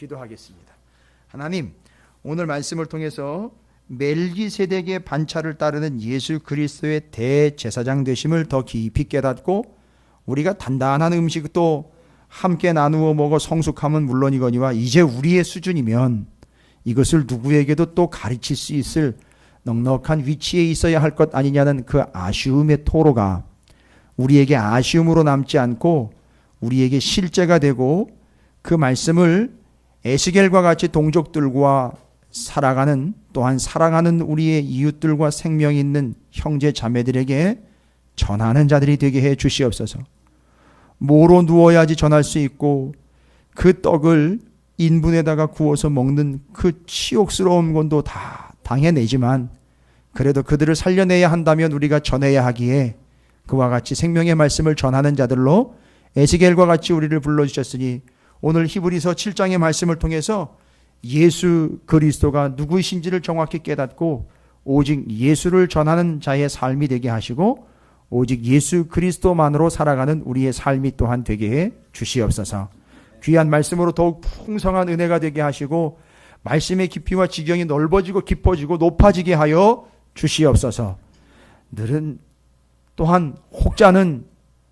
기도하겠습니다. 하나님, 오늘 말씀을 통해서 멜기세덱의 반차를 따르는 예수 그리스도의 대제사장 되심을 더 깊이 깨닫고 우리가 단단한 음식도 함께 나누어 먹어 성숙함은 물론이거니와 이제 우리의 수준이면 이것을 누구에게도 또 가르칠 수 있을 넉넉한 위치에 있어야 할 것 아니냐는 그 아쉬움의 토로가 우리에게 아쉬움으로 남지 않고 우리에게 실제가 되고 그 말씀을 에스겔과 같이 동족들과 살아가는, 또한 사랑하는 우리의 이웃들과 생명 있는 형제 자매들에게 전하는 자들이 되게 해 주시옵소서. 뭐로 누워야지 전할 수 있고 그 떡을 인분에다가 구워서 먹는 그 치욕스러운 건도 다 당해내지만 그래도 그들을 살려내야 한다면 우리가 전해야 하기에 그와 같이 생명의 말씀을 전하는 자들로 에스겔과 같이 우리를 불러주셨으니 오늘 히브리서 7장의 말씀을 통해서 예수 그리스도가 누구이신지를 정확히 깨닫고 오직 예수를 전하는 자의 삶이 되게 하시고 오직 예수 그리스도만으로 살아가는 우리의 삶이 또한 되게 해 주시옵소서. 귀한 말씀으로 더욱 풍성한 은혜가 되게 하시고 말씀의 깊이와 지경이 넓어지고 깊어지고 높아지게 하여 주시옵소서. 늘은 또한 혹자는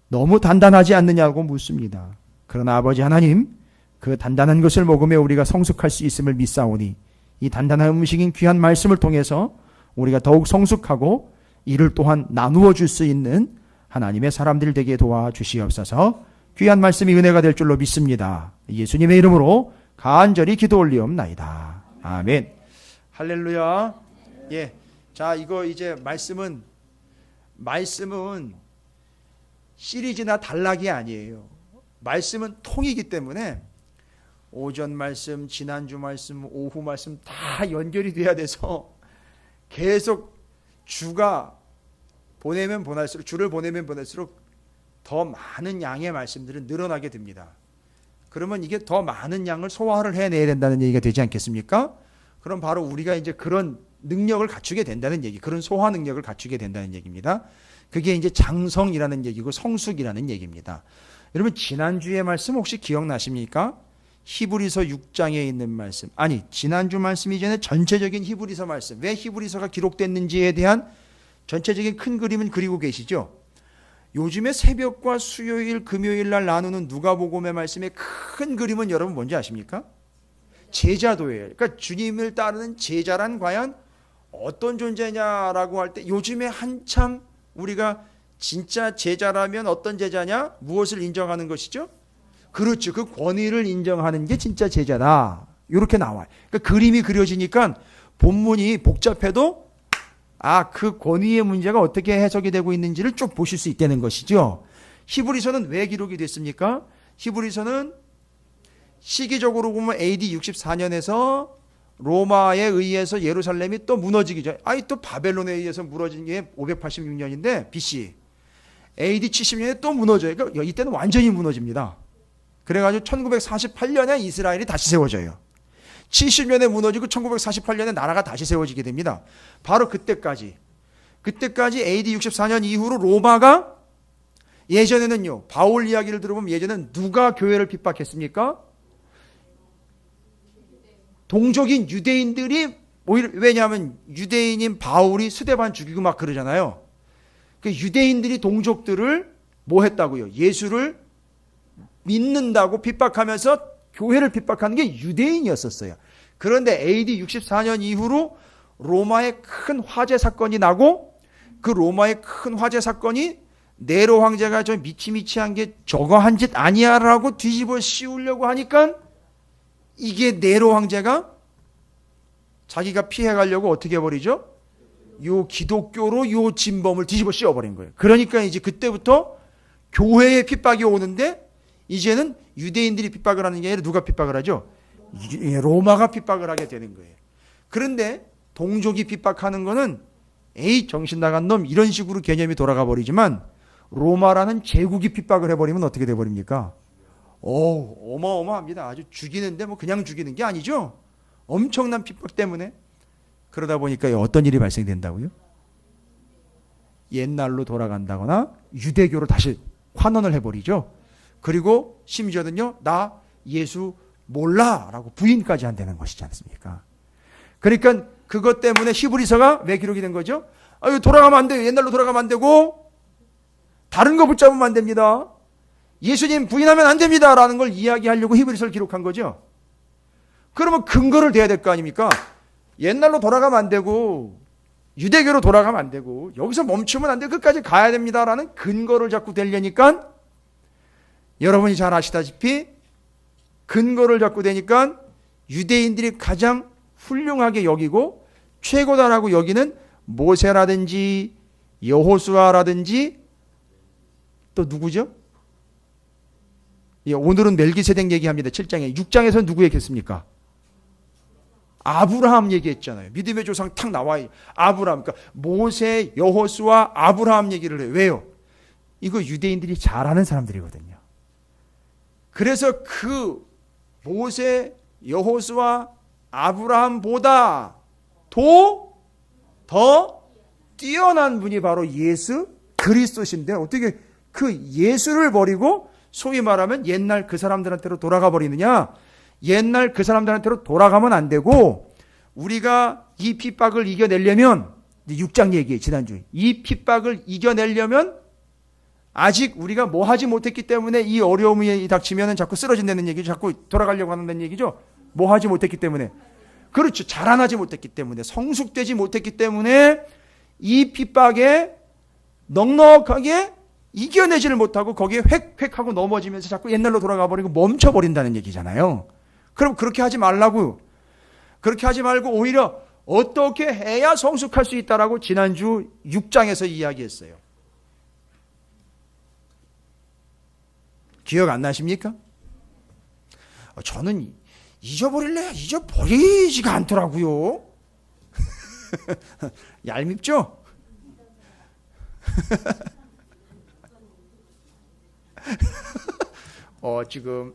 너무 단단하지 않느냐고 묻습니다. 그러나 아버지 하나님, 그 단단한 것을 먹으며 우리가 성숙할 수 있음을 믿사오니 이 단단한 음식인 귀한 말씀을 통해서 우리가 더욱 성숙하고 이를 또한 나누어 줄 수 있는 하나님의 사람들 되게 도와주시옵소서. 귀한 말씀이 은혜가 될 줄로 믿습니다. 예수님의 이름으로 간절히 기도 올리옵나이다. 아멘. 할렐루야. 예. 자, 이거 이제 말씀은 시리즈나 단락이 아니에요. 말씀은 통이기 때문에 오전 말씀, 지난주 말씀, 오후 말씀 다 연결이 돼야 돼서 계속 주가 보내면 보낼수록, 주를 보내면 보낼수록 더 많은 양의 말씀들은 늘어나게 됩니다. 그러면 이게 더 많은 양을 소화를 해내야 된다는 얘기가 되지 않겠습니까? 그럼 바로 우리가 이제 그런 능력을 갖추게 된다는 얘기, 그런 소화 능력을 갖추게 된다는 얘기입니다. 그게 이제 장성이라는 얘기고 성숙이라는 얘기입니다. 여러분, 지난주의 말씀 혹시 기억나십니까? 히브리서 6장에 있는 말씀, 아니 지난주 말씀 이전에 전체적인 히브리서 말씀, 왜 히브리서가 기록됐는지에 대한 전체적인 큰 그림은 그리고 계시죠. 요즘에 새벽과 수요일, 금요일 날 나누는 누가복음의 말씀의 큰 그림은 여러분 뭔지 아십니까? 제자도예요. 그러니까 주님을 따르는 제자란 과연 어떤 존재냐라고 할 때 요즘에 한참 우리가 진짜 제자라면 어떤 제자냐? 무엇을 인정하는 것이죠? 그렇죠. 그 권위를 인정하는 게 진짜 제자다. 이렇게 나와요. 그러니까 그림이 그려지니까 본문이 복잡해도 그 권위의 문제가 어떻게 해석이 되고 있는지를 쭉 보실 수 있다는 것이죠. 히브리서는 왜 기록이 됐습니까? 히브리서는 시기적으로 보면 AD 64년에서 로마에 의해서 예루살렘이 또 무너지기 전, 또 바벨론에 의해서 무너진 게 586년인데 BC. AD 70년에 또 무너져요. 그러니까 이때는 완전히 무너집니다. 그래가지고 1948년에 이스라엘이 다시 세워져요. 70년에 무너지고 1948년에 나라가 다시 세워지게 됩니다. 바로 그때까지 AD 64년 이후로 로마가, 예전에는요, 바울 이야기를 들어보면 예전에는 누가 교회를 핍박했습니까? 동족인 유대인들이, 오히려, 왜냐하면 유대인인 바울이 스데반 죽이고 막 그러잖아요. 그 유대인들이 동족들을 뭐 했다고요? 예수를 믿는다고 핍박하면서 교회를 핍박하는 게 유대인이었었어요. 그런데 AD 64년 이후로 로마의 큰 화재 사건이 나고, 그 로마의 큰 화재 사건이 네로 황제가 저 미치미치한 게 저거 한 짓 아니야라고 뒤집어 씌우려고 하니까 이게 네로 황제가 자기가 피해가려고 어떻게 해버리죠? 요 기독교로 요 진범을 뒤집어 씌워버린 거예요. 그러니까 이제 그때부터 교회에 핍박이 오는데 이제는 유대인들이 핍박을 하는 게 아니라 누가 핍박을 하죠? 로마가 핍박을 하게 되는 거예요. 그런데 동족이 핍박하는 거는 정신 나간 놈 이런 식으로 개념이 돌아가 버리지만 로마라는 제국이 핍박을 해버리면 어떻게 돼버립니까? 어마어마합니다. 아주 죽이는데 뭐 그냥 죽이는 게 아니죠. 엄청난 핍박 때문에. 그러다 보니까 어떤 일이 발생된다고요? 옛날로 돌아간다거나 유대교로 다시 환원을 해버리죠. 그리고 심지어는요, 나 예수 몰라라고 부인까지 한다는 것이지 않습니까? 그러니까 그것 때문에 히브리서가 왜 기록이 된 거죠? 아유, 돌아가면 안 돼요. 옛날로 돌아가면 안 되고 다른 거 붙잡으면 안 됩니다. 예수님 부인하면 안 됩니다 라는 걸 이야기하려고 히브리서를 기록한 거죠. 그러면 근거를 대야 될 거 아닙니까? 옛날로 돌아가면 안 되고 유대교로 돌아가면 안 되고 여기서 멈추면 안 되고 끝까지 가야 됩니다라는 근거를 자꾸 대려니까 여러분이 잘 아시다시피 근거를 자꾸 대니까 유대인들이 가장 훌륭하게 여기고 최고다라고 여기는 모세라든지 여호수아라든지 또 누구죠? 예, 오늘은 멜기세덱 얘기합니다. 7장에. 6장에서는 누구 얘기했습니까? 아브라함 얘기했잖아요. 믿음의 조상 탁 나와요. 아브라함. 그러니까 모세, 여호수아, 아브라함 얘기를 해요. 왜요? 이거 유대인들이 잘 아는 사람들이거든요. 그래서 그 모세, 여호수아, 아브라함보다 더 뛰어난 분이 바로 예수 그리스도신데 어떻게 그 예수를 버리고 소위 말하면 옛날 그 사람들한테로 돌아가 버리느냐? 옛날 그 사람들한테로 돌아가면 안 되고 우리가 이 핍박을 이겨내려면 6장 얘기해 지난주에 이 핍박을 이겨내려면 아직 우리가 뭐 하지 못했기 때문에 이 어려움이 닥치면 자꾸 쓰러진다는 얘기죠. 자꾸 돌아가려고 하는 얘기죠. 뭐 하지 못했기 때문에. 그렇죠. 자라나지 못했기 때문에 성숙되지 못했기 때문에 이 핍박에 넉넉하게 이겨내지를 못하고 거기에 획획하고 넘어지면서 자꾸 옛날로 돌아가 버리고 멈춰버린다는 얘기잖아요. 그럼 그렇게 하지 말라고요. 그렇게 하지 말고 오히려 어떻게 해야 성숙할 수 있다라고 지난주 6장에서 이야기했어요. 기억 안 나십니까? 저는 잊어버릴래야 잊어버리지가 않더라고요. 얄밉죠? 지금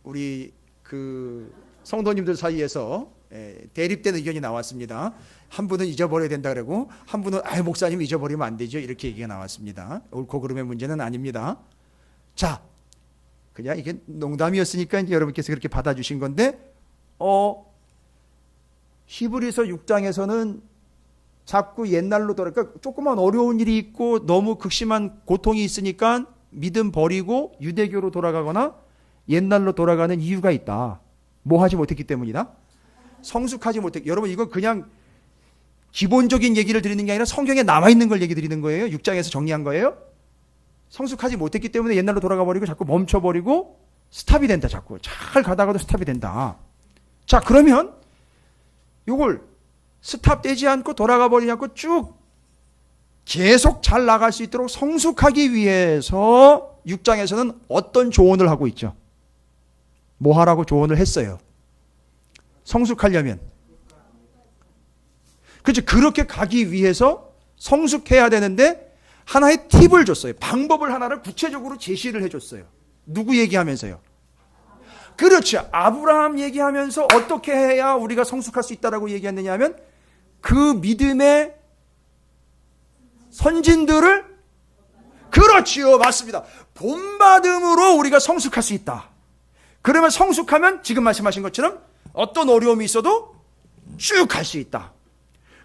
우리 그 성도님들 사이에서 대립된 의견이 나왔습니다. 한 분은 잊어버려야 된다 그러고 한 분은 목사님 잊어버리면 안 되죠. 이렇게 얘기가 나왔습니다. 옳고 그름의 문제는 아닙니다. 자, 그냥 이게 농담이었으니까 이제 여러분께서 그렇게 받아주신 건데 히브리서 6장에서는 자꾸 옛날로 그러니까 조그만 어려운 일이 있고 너무 극심한 고통이 있으니까 믿음 버리고 유대교로 돌아가거나 옛날로 돌아가는 이유가 있다. 뭐 하지 못했기 때문이다? 성숙하지 못했기. 여러분 이건 그냥 기본적인 얘기를 드리는 게 아니라 성경에 남아있는 걸 얘기 드리는 거예요. 6장에서 정리한 거예요. 성숙하지 못했기 때문에 옛날로 돌아가 버리고 자꾸 멈춰버리고 스탑이 된다. 자꾸 잘 가다가도 스탑이 된다. 자, 그러면 이걸 스탑되지 않고 돌아가 버리지 않고 쭉 계속 잘 나갈 수 있도록 성숙하기 위해서 6장에서는 어떤 조언을 하고 있죠? 뭐 하라고 조언을 했어요? 성숙하려면. 그렇죠. 그렇게 가기 위해서 성숙해야 되는데 하나의 팁을 줬어요. 방법을 하나를 구체적으로 제시를 해줬어요. 누구 얘기하면서요? 그렇죠. 아브라함 얘기하면서 어떻게 해야 우리가 성숙할 수 있다라고 얘기했느냐 하면 그 믿음의 선진들을 그렇지요. 맞습니다. 본받음으로 우리가 성숙할 수 있다. 그러면 성숙하면 지금 말씀하신 것처럼 어떤 어려움이 있어도 쭉 갈 수 있다.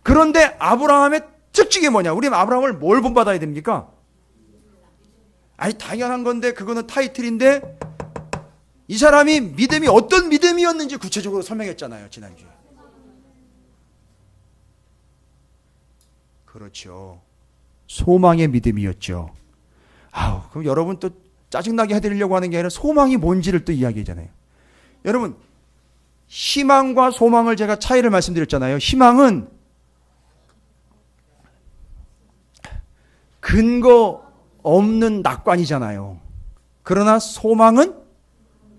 그런데 아브라함의 특징이 뭐냐? 우리 아브라함을 뭘 본받아야 됩니까? 아니 당연한 건데 그거는 타이틀인데 이 사람이 믿음이 어떤 믿음이었는지 구체적으로 설명했잖아요. 지난주에. 그렇죠. 소망의 믿음이었죠. 그럼 여러분 또 짜증나게 해드리려고 하는 게 아니라 소망이 뭔지를 또 이야기하잖아요. 여러분 희망과 소망을 제가 차이를 말씀드렸잖아요. 희망은 근거 없는 낙관이잖아요. 그러나 소망은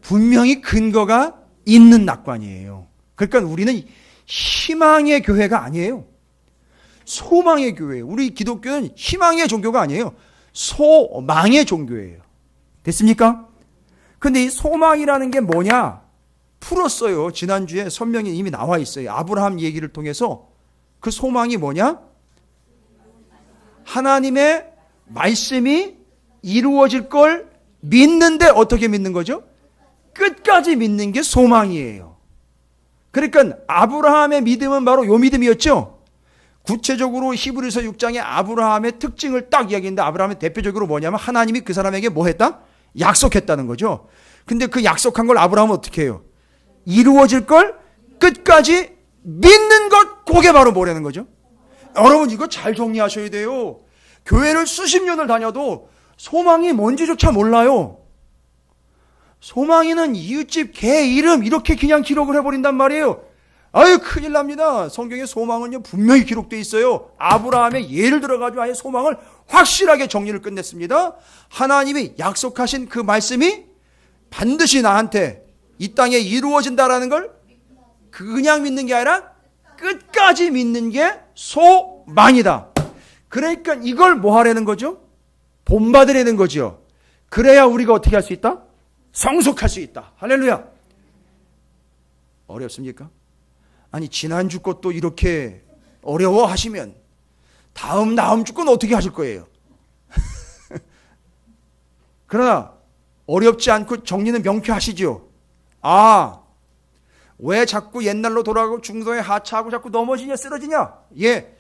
분명히 근거가 있는 낙관이에요. 그러니까 우리는 희망의 교회가 아니에요. 소망의 교회예요. 우리 기독교는 희망의 종교가 아니에요. 소망의 종교예요. 됐습니까? 근데 이 소망이라는 게 뭐냐? 풀었어요. 지난주에 설명이 이미 나와 있어요. 아브라함 얘기를 통해서 그 소망이 뭐냐? 하나님의 말씀이 이루어질 걸 믿는데 어떻게 믿는 거죠? 끝까지 믿는 게 소망이에요. 그러니까 아브라함의 믿음은 바로 요 믿음이었죠. 구체적으로 히브리서 6장에 아브라함의 특징을 딱 이야기했는데 아브라함의 대표적으로 뭐냐면 하나님이 그 사람에게 뭐 했다? 약속했다는 거죠. 근데 그 약속한 걸 아브라함은 어떻게 해요? 이루어질 걸 끝까지 믿는 것, 그게 바로 뭐라는 거죠? 여러분 이거 잘 정리하셔야 돼요. 교회를 수십 년을 다녀도 소망이 뭔지조차 몰라요. 소망이는 이웃집 개 이름 이렇게 그냥 기록을 해버린단 말이에요. 아유 큰일 납니다. 성경에 소망은요 분명히 기록되어 있어요. 아브라함의 예를 들어가지고 아예 소망을 확실하게 정리를 끝냈습니다. 하나님이 약속하신 그 말씀이 반드시 나한테 이 땅에 이루어진다라는 걸 그냥 믿는 게 아니라 끝까지 믿는 게 소망이다. 그러니까 이걸 뭐 하라는 거죠? 본받으라는 거죠. 그래야 우리가 어떻게 할 수 있다? 성숙할 수 있다. 할렐루야. 어렵습니까? 아니 지난주 것도 이렇게 어려워하시면 다음 주 건 어떻게 하실 거예요? 그러나 어렵지 않고 정리는 명쾌하시죠. 왜 자꾸 옛날로 돌아가고 중도에 하차하고 자꾸 넘어지냐 쓰러지냐?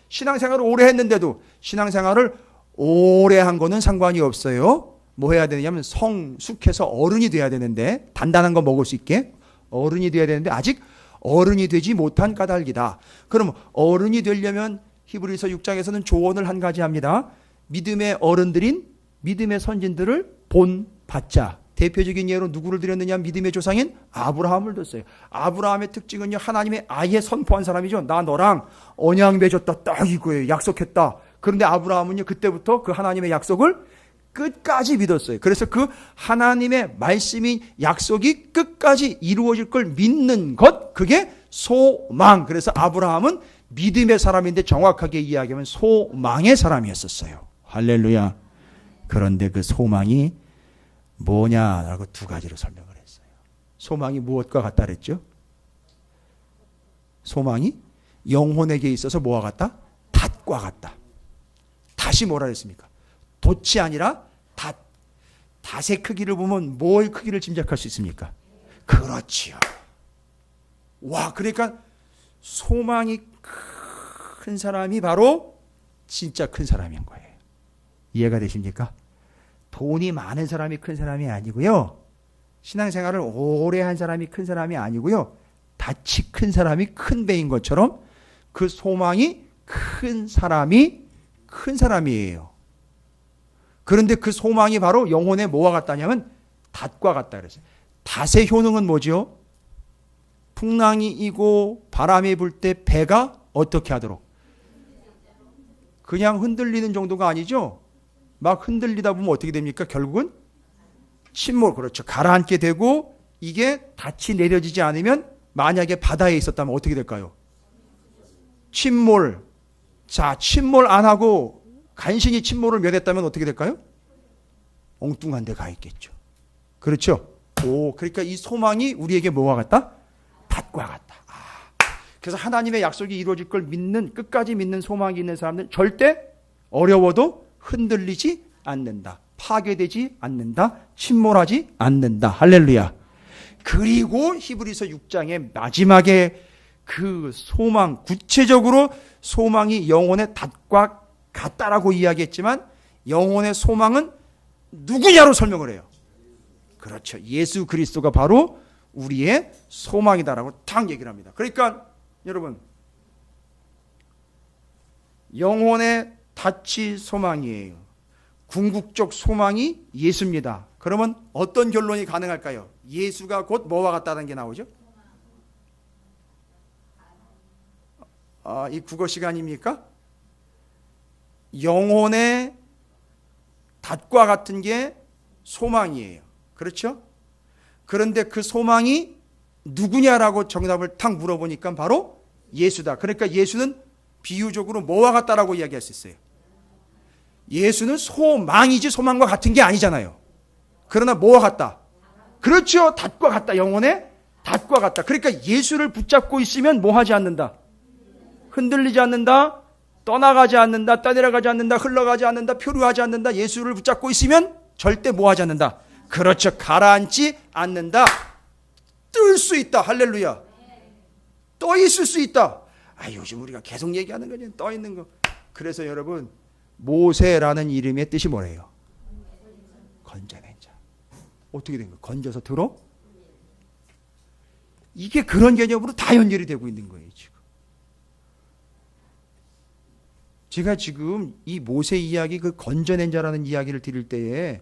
신앙생활을 오래 했는데도 신앙생활을 오래 한 거는 상관이 없어요. 뭐 해야 되냐면 성숙해서 어른이 돼야 되는데 단단한 거 먹을 수 있게 어른이 돼야 되는데 아직 어른이 되지 못한 까닭이다. 그럼 어른이 되려면 히브리서 6장에서는 조언을 한 가지 합니다. 믿음의 어른들인 믿음의 선진들을 본받자. 대표적인 예로 누구를 드렸느냐? 믿음의 조상인 아브라함을 뒀어요. 아브라함의 특징은요, 하나님의 아예 선포한 사람이죠. 나 너랑 언약 맺었다. 딱 이거예요. 약속했다. 그런데 아브라함은요, 그때부터 그 하나님의 약속을 끝까지 믿었어요. 그래서 그 하나님의 말씀인 약속이 끝까지 이루어질 걸 믿는 것, 그게 소망. 그래서 아브라함은 믿음의 사람인데 정확하게 이야기하면 소망의 사람이었었어요. 할렐루야. 그런데 그 소망이 뭐냐라고 두 가지로 설명을 했어요. 소망이 무엇과 같다 그랬죠? 소망이 영혼에게 있어서 뭐와 같다? 닷과 같다. 닷이 뭐라 그랬습니까? 돛이 아니라 닷. 닷의 크기를 보면 뭘 크기를 짐작할 수 있습니까? 그렇지요. 그러니까 소망이 큰 사람이 바로 진짜 큰 사람인 거예요. 이해가 되십니까? 돈이 많은 사람이 큰 사람이 아니고요. 신앙생활을 오래 한 사람이 큰 사람이 아니고요. 낯이 큰 사람이 큰 배인 것처럼 그 소망이 큰 사람이 큰 사람이에요. 그런데 그 소망이 바로 영혼의 뭐와 같다냐면 닷과 같다 그랬어요. 닷의 효능은 뭐죠? 풍랑이 이고 바람이 불 때 배가 어떻게 하도록? 그냥 흔들리는 정도가 아니죠. 막 흔들리다 보면 어떻게 됩니까? 결국은 침몰, 그렇죠. 가라앉게 되고 이게 닻이 내려지지 않으면 만약에 바다에 있었다면 어떻게 될까요? 침몰. 자, 침몰 안 하고 간신히 침몰을 면했다면 어떻게 될까요? 엉뚱한 데 가 있겠죠. 그렇죠? 그러니까 이 소망이 우리에게 뭐와 같다? 닷과 같다. 그래서 하나님의 약속이 이루어질 걸 믿는, 끝까지 믿는 소망이 있는 사람들은 절대 어려워도 흔들리지 않는다. 파괴되지 않는다. 침몰하지 않는다. 할렐루야. 그리고 히브리서 6장의 마지막에 그 소망, 구체적으로 소망이 영혼의 닷과 같다라고 이야기했지만 영혼의 소망은 누구냐로 설명을 해요. 그렇죠. 예수 그리스도가 바로 우리의 소망이다라고 탁 얘기를 합니다. 그러니까 여러분, 영혼의 닻이 소망이에요. 궁극적 소망이 예수입니다. 그러면 어떤 결론이 가능할까요? 예수가 곧 뭐와 같다는 게 나오죠? 이 국어 시간입니까? 영혼의 닷과 같은 게 소망이에요. 그렇죠? 그런데 그 소망이 누구냐라고 정답을 탁 물어보니까 바로 예수다. 그러니까 예수는 비유적으로 뭐와 같다라고 이야기할 수 있어요. 예수는 소망이지 소망과 같은 게 아니잖아요. 그러나 뭐와 같다? 그렇죠. 닷과 같다. 영혼의 닷과 같다. 그러니까 예수를 붙잡고 있으면 뭐 하지 않는다? 흔들리지 않는다. 떠나가지 않는다. 떠내려가지 않는다. 흘러가지 않는다. 표류하지 않는다. 예수를 붙잡고 있으면 절대 뭐 하지 않는다? 그렇죠. 가라앉지 않는다. 있을 수 있다. 할렐루야. 떠 있을 수 있다. 요즘 우리가 계속 얘기하는 거지. 떠 있는 거. 그래서 여러분, 모세라는 이름의 뜻이 뭐래요? 건져낸 자. 어떻게 된 거예요? 건져서 들어? 이게 그런 개념으로 다 연결이 되고 있는 거예요, 지금. 제가 지금 이 모세 이야기, 그 건져낸 자라는 이야기를 드릴 때에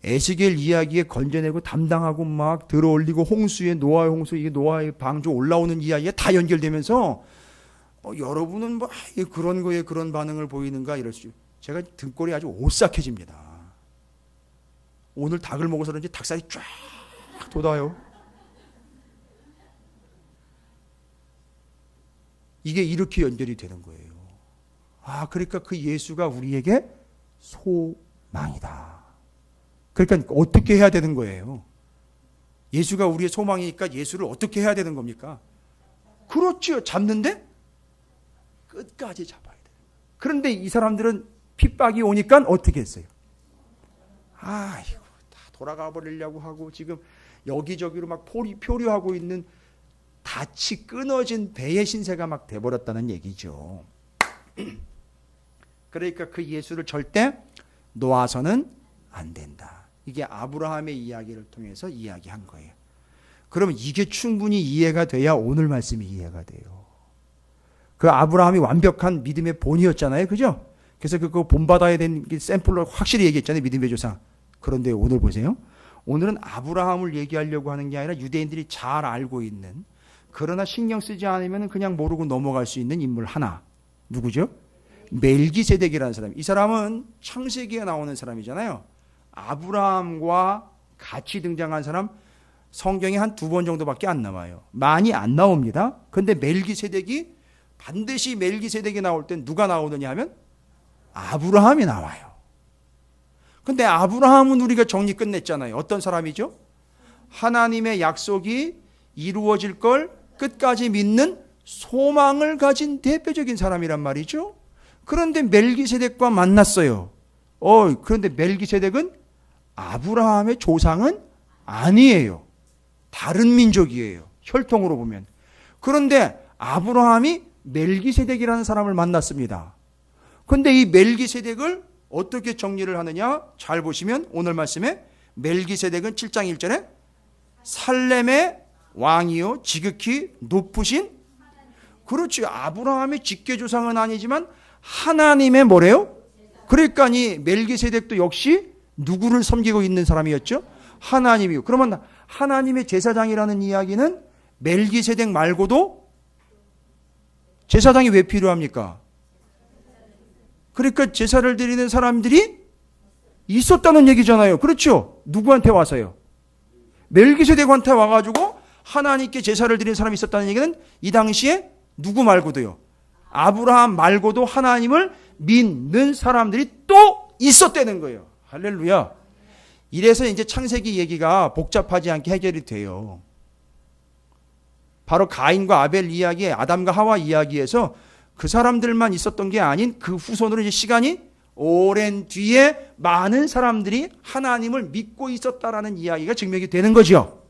에스겔 이야기에 건져내고 담당하고 막 들어올리고 홍수에 노아의 홍수, 이게 노아의 방주 올라오는 이야기가 다 연결되면서 여러분은 뭐 그런 거에 그런 반응을 보이는가 이럴 수. 제가 등골이 아주 오싹해집니다. 오늘 닭을 먹어서 그런지 닭살이 쫙 돋아요. 이게 이렇게 연결이 되는 거예요. 그러니까 그 예수가 우리에게 소망이다. 그러니까 어떻게 해야 되는 거예요? 예수가 우리의 소망이니까 예수를 어떻게 해야 되는 겁니까? 그렇죠. 잡는데 끝까지 잡아야 돼요. 그런데 이 사람들은 핍박이 오니까 어떻게 했어요? 다 돌아가 버리려고 하고 지금 여기저기로 막 표류하고 있는 닻이 끊어진 배의 신세가 막 돼버렸다는 얘기죠. 그러니까 그 예수를 절대 놓아서는 안 된다. 이게 아브라함의 이야기를 통해서 이야기한 거예요. 그러면 이게 충분히 이해가 돼야 오늘 말씀이 이해가 돼요. 그 아브라함이 완벽한 믿음의 본이었잖아요. 그죠? 그래서 그거 본받아야 되는 샘플로 확실히 얘기했잖아요. 믿음의 조상. 그런데 오늘 보세요. 오늘은 아브라함을 얘기하려고 하는 게 아니라 유대인들이 잘 알고 있는, 그러나 신경 쓰지 않으면 그냥 모르고 넘어갈 수 있는 인물 하나. 누구죠? 멜기세덱이라는 사람. 이 사람은 창세기에 나오는 사람이잖아요. 아브라함과 같이 등장한 사람 성경에 한 2번 정도밖에 안 나와요. 많이 안 나옵니다. 그런데 멜기세덱이, 반드시 멜기세덱이 나올 땐 누가 나오느냐 하면 아브라함이 나와요. 근데 아브라함은 우리가 정리 끝냈잖아요. 어떤 사람이죠? 하나님의 약속이 이루어질 걸 끝까지 믿는 소망을 가진 대표적인 사람이란 말이죠. 그런데 멜기세덱과 만났어요. 그런데 멜기세덱은 아브라함의 조상은 아니에요. 다른 민족이에요. 혈통으로 보면. 그런데 아브라함이 멜기세덱이라는 사람을 만났습니다. 그런데 이 멜기세덱을 어떻게 정리를 하느냐? 잘 보시면 오늘 말씀에 멜기세덱은 7장 1절에 살렘의 왕이요 지극히 높으신, 그렇지, 아브라함의 직계조상은 아니지만 하나님의 뭐래요? 그러니까 이 멜기세덱도 역시 누구를 섬기고 있는 사람이었죠? 하나님이요. 그러면 하나님의 제사장이라는 이야기는 멜기세덱 말고도 제사장이 왜 필요합니까? 그러니까 제사를 드리는 사람들이 있었다는 얘기잖아요. 그렇죠? 누구한테 와서요? 멜기세덱한테 와가지고 하나님께 제사를 드리는 사람이 있었다는 얘기는 이 당시에 누구 말고도요? 아브라함 말고도 하나님을 믿는 사람들이 또 있었다는 거예요. 할렐루야. 이래서 이제 창세기 얘기가 복잡하지 않게 해결이 돼요. 바로 가인과 아벨 이야기에 아담과 하와 이야기에서 그 사람들만 있었던 게 아닌 그 후손으로 이제 시간이 오랜 뒤에 많은 사람들이 하나님을 믿고 있었다라는 이야기가 증명이 되는 거죠.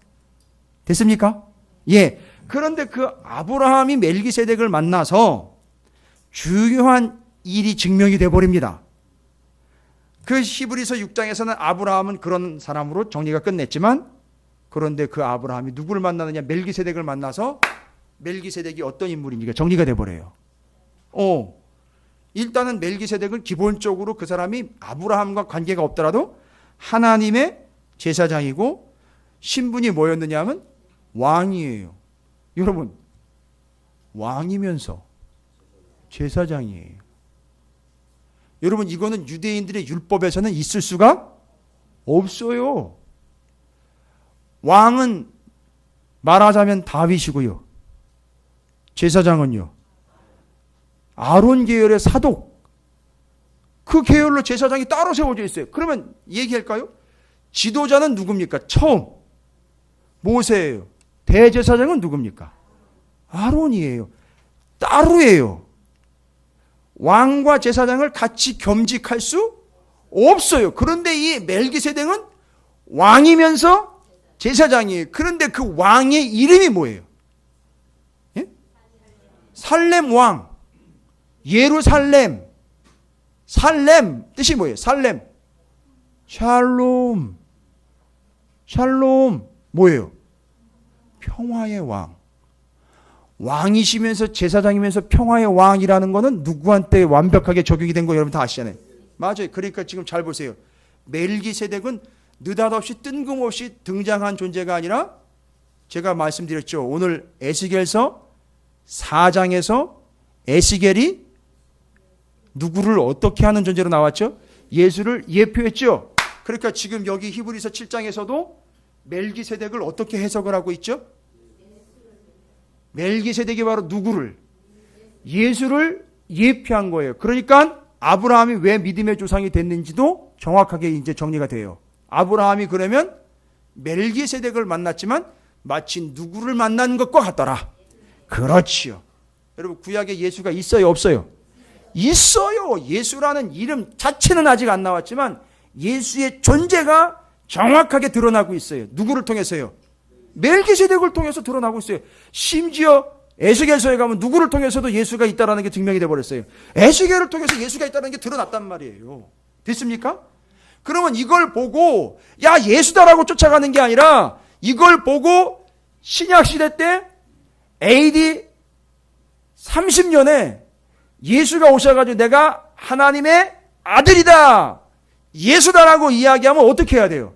됐습니까? 예. 그런데 그 아브라함이 멜기세덱을 만나서 중요한 일이 증명이 돼 버립니다. 그 히브리서 6장에서는 아브라함은 그런 사람으로 정리가 끝냈지만, 그런데 그 아브라함이 누구를 만나느냐? 멜기세덱을 만나서 멜기세덱이 어떤 인물인지가 정리가 돼 버려요. 일단은 멜기세덱은 기본적으로 그 사람이 아브라함과 관계가 없더라도 하나님의 제사장이고 신분이 뭐였느냐 하면 왕이에요. 여러분, 왕이면서 제사장이에요. 여러분, 이거는 유대인들의 율법에서는 있을 수가 없어요. 왕은 말하자면 다윗이고요. 제사장은요, 아론 계열의 사독, 그 계열로 제사장이 따로 세워져 있어요. 그러면 얘기할까요? 지도자는 누굽니까? 처음 모세예요. 대제사장은 누굽니까? 아론이에요. 따로예요. 왕과 제사장을 같이 겸직할 수 없어요. 그런데 이 멜기세덱은 왕이면서 제사장이에요. 그런데 그 왕의 이름이 뭐예요? 예? 살렘 왕. 예루살렘. 살렘 뜻이 뭐예요? 살렘. 샬롬. 샬롬 뭐예요? 평화의 왕. 왕이시면서 제사장이면서 평화의 왕이라는 거는 누구한테 완벽하게 적용이 된 거 여러분 다 아시잖아요. 맞아요. 그러니까 지금 잘 보세요. 멜기세덱은 느닷없이 뜬금없이 등장한 존재가 아니라 제가 말씀드렸죠. 오늘 에스겔서 4장에서 에스겔이 누구를 어떻게 하는 존재로 나왔죠? 예수를 예표했죠. 그러니까 지금 여기 히브리서 7장에서도 멜기세덱을 어떻게 해석을 하고 있죠? 멜기세덱이 바로 누구를? 예수를 예표한 거예요. 그러니까 아브라함이 왜 믿음의 조상이 됐는지도 정확하게 이제 정리가 돼요. 아브라함이 그러면 멜기세덱을 만났지만 마치 누구를 만난 것과 같더라. 그렇지요. 여러분 구약에 예수가 있어요, 없어요? 있어요. 예수라는 이름 자체는 아직 안 나왔지만 예수의 존재가 정확하게 드러나고 있어요. 누구를 통해서요? 멜기세덱을 통해서 드러나고 있어요. 심지어 에스겔서에 가면 누구를 통해서도 예수가 있다는 게 증명이 되어버렸어요. 에스겔을 통해서 예수가 있다는 게 드러났단 말이에요. 됐습니까? 그러면 이걸 보고 야 예수다라고 쫓아가는 게 아니라 이걸 보고 신약시대 때 AD 30년에 예수가 오셔가지고 내가 하나님의 아들이다 예수다라고 이야기하면 어떻게 해야 돼요?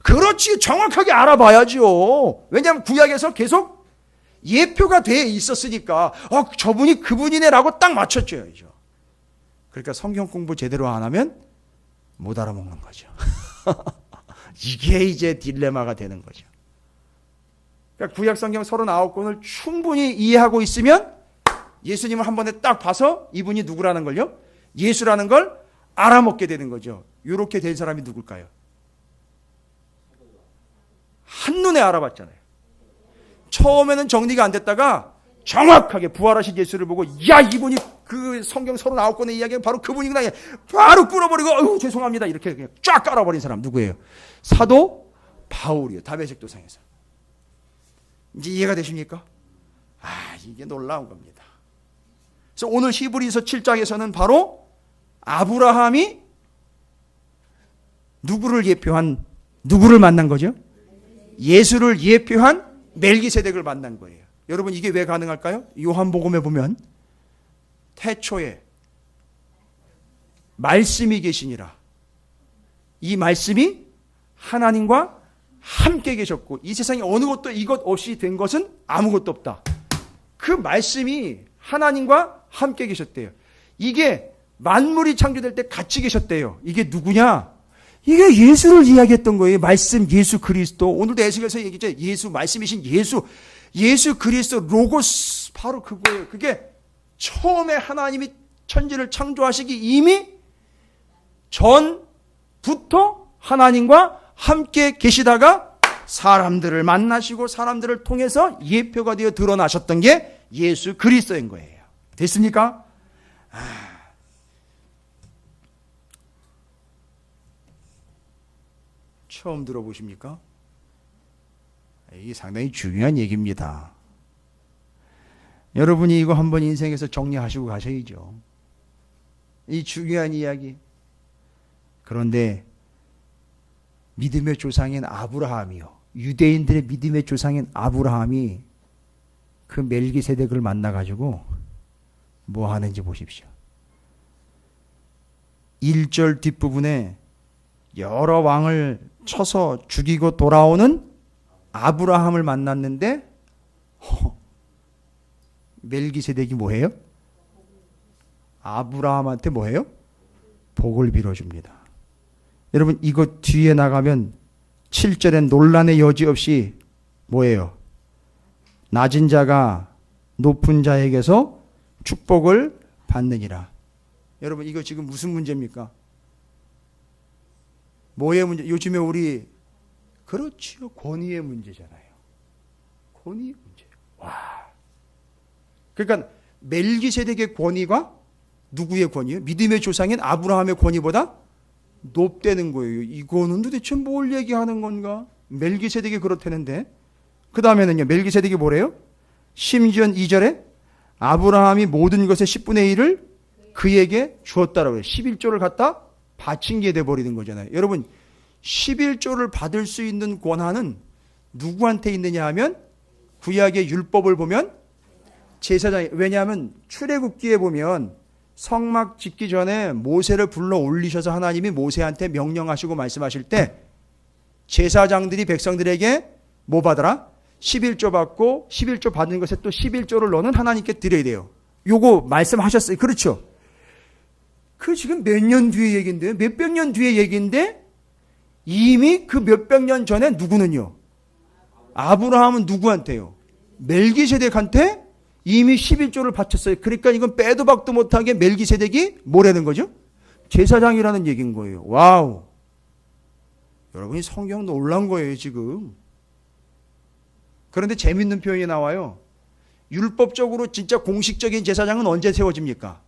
그렇지, 정확하게 알아봐야죠. 왜냐하면 구약에서 계속 예표가 돼 있었으니까 저분이 그분이네라고 딱 맞춰줘야죠. 그러니까 성경 공부 제대로 안 하면 못 알아먹는 거죠. 이게 이제 딜레마가 되는 거죠. 그러니까 구약 성경 39권을 충분히 이해하고 있으면 예수님을 한 번에 딱 봐서 이분이 누구라는 걸요? 예수라는 걸 알아먹게 되는 거죠. 이렇게 된 사람이 누굴까요? 한눈에 알아봤잖아요. 처음에는 정리가 안 됐다가 정확하게 부활하신 예수를 보고 야 이분이 그 성경 39권의 이야기가 바로 그분이구나 바로 끌어버리고 죄송합니다 이렇게 그냥 쫙 깔아버린 사람 누구예요? 사도 바울이요. 다메섹 도상에서. 이제 이해가 되십니까? 이게 놀라운 겁니다. 그래서 오늘 히브리서 7장에서는 바로 아브라함이 누구를 만난 거죠? 예수를 예표한 멜기세덱을 만난 거예요. 여러분 이게 왜 가능할까요? 요한복음에 보면 태초에 말씀이 계시니라. 이 말씀이 하나님과 함께 계셨고 이 세상에 어느 것도 이것 없이 된 것은 아무것도 없다. 그 말씀이 하나님과 함께 계셨대요. 이게 만물이 창조될 때 같이 계셨대요. 이게 누구냐? 이게 예수를 이야기했던 거예요. 말씀 예수 그리스도. 오늘도 에스겔서 얘기죠. 예수 말씀이신 예수 그리스도 로고스 바로 그거예요. 그게 처음에 하나님이 천지를 창조하시기 이미 전부터 하나님과 함께 계시다가 사람들을 만나시고 사람들을 통해서 예표가 되어 드러나셨던 게 예수 그리스도인 거예요. 됐습니까? 처음 들어보십니까? 이게 상당히 중요한 얘기입니다. 여러분이 이거 한번 인생에서 정리하시고 가셔야죠. 이 중요한 이야기. 그런데 믿음의 조상인 아브라함이요. 유대인들의 믿음의 조상인 아브라함이 그 멜기세덱을 만나가지고 뭐 하는지 보십시오. 1절 뒷부분에 여러 왕을 쳐서 죽이고 돌아오는 아브라함을 만났는데 멜기세덱이 뭐해요? 아브라함한테 뭐해요? 복을 빌어줍니다. 여러분 이거 뒤에 나가면 7절엔 논란의 여지 없이 뭐예요? 낮은 자가 높은 자에게서 축복을 받느니라. 여러분 이거 지금 무슨 문제입니까? 뭐의 문제? 요즘에 우리 그렇지요. 권위의 문제잖아요. 권위의 문제. 와. 그러니까 멜기세덱의 권위가 누구의 권위예요? 믿음의 조상인 아브라함의 권위보다 높다는 거예요. 이거는 도대체 뭘 얘기하는 건가? 멜기세덱이 그렇다는데 그 다음에는요. 멜기세덱이 뭐래요? 심지어 2절에 아브라함이 모든 것의 10분의 1을 그에게 주었다라고 해요. 11조를 갖다 바친 게 돼버리는 거잖아요. 여러분 11조를 받을 수 있는 권한은 누구한테 있느냐 하면 구약의 율법을 보면 제사장이, 왜냐하면 출애굽기에 보면 성막 짓기 전에 모세를 불러 올리셔서 하나님이 모세한테 명령하시고 말씀하실 때 제사장들이 백성들에게 뭐 받아라? 11조 받고 11조 받는 것에 또 11조를 너는 하나님께 드려야 돼요. 요거 말씀하셨어요. 그렇죠? 그 지금 몇 년 뒤의 얘기인데요. 몇백 년 뒤의 얘기인데 이미 그 몇백 년 전에 누구는요? 아브라함은 누구한테요? 멜기세덱한테 이미 11조를 바쳤어요. 그러니까 이건 빼도 박도 못하게 멜기세덱이 뭐라는 거죠? 제사장이라는 얘기인 거예요. 와우. 여러분이 성경 놀란 거예요, 지금. 그런데 재밌는 표현이 나와요. 율법적으로 진짜 공식적인 제사장은 언제 세워집니까?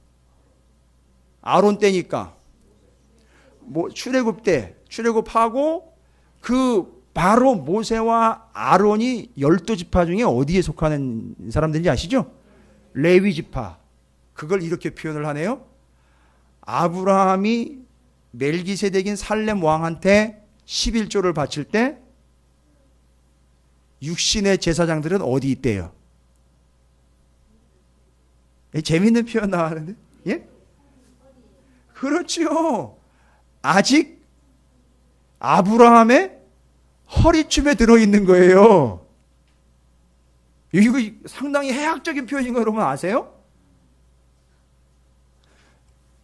아론 때니까. 뭐 출애굽 때, 출애굽하고 그 바로 모세와 아론이 12지파 중에 어디에 속하는 사람들인지 아시죠? 레위 지파. 그걸 이렇게 표현을 하네요. 아브라함이 멜기세덱인 살렘 왕한테 11조를 바칠 때 육신의 제사장들은 어디 있대요? 재밌는 표현 나왔는데? 예? 그렇죠. 아직 아브라함의 허리춤에 들어있는 거예요. 이거 상당히 해학적인 표현인 거 여러분 아세요?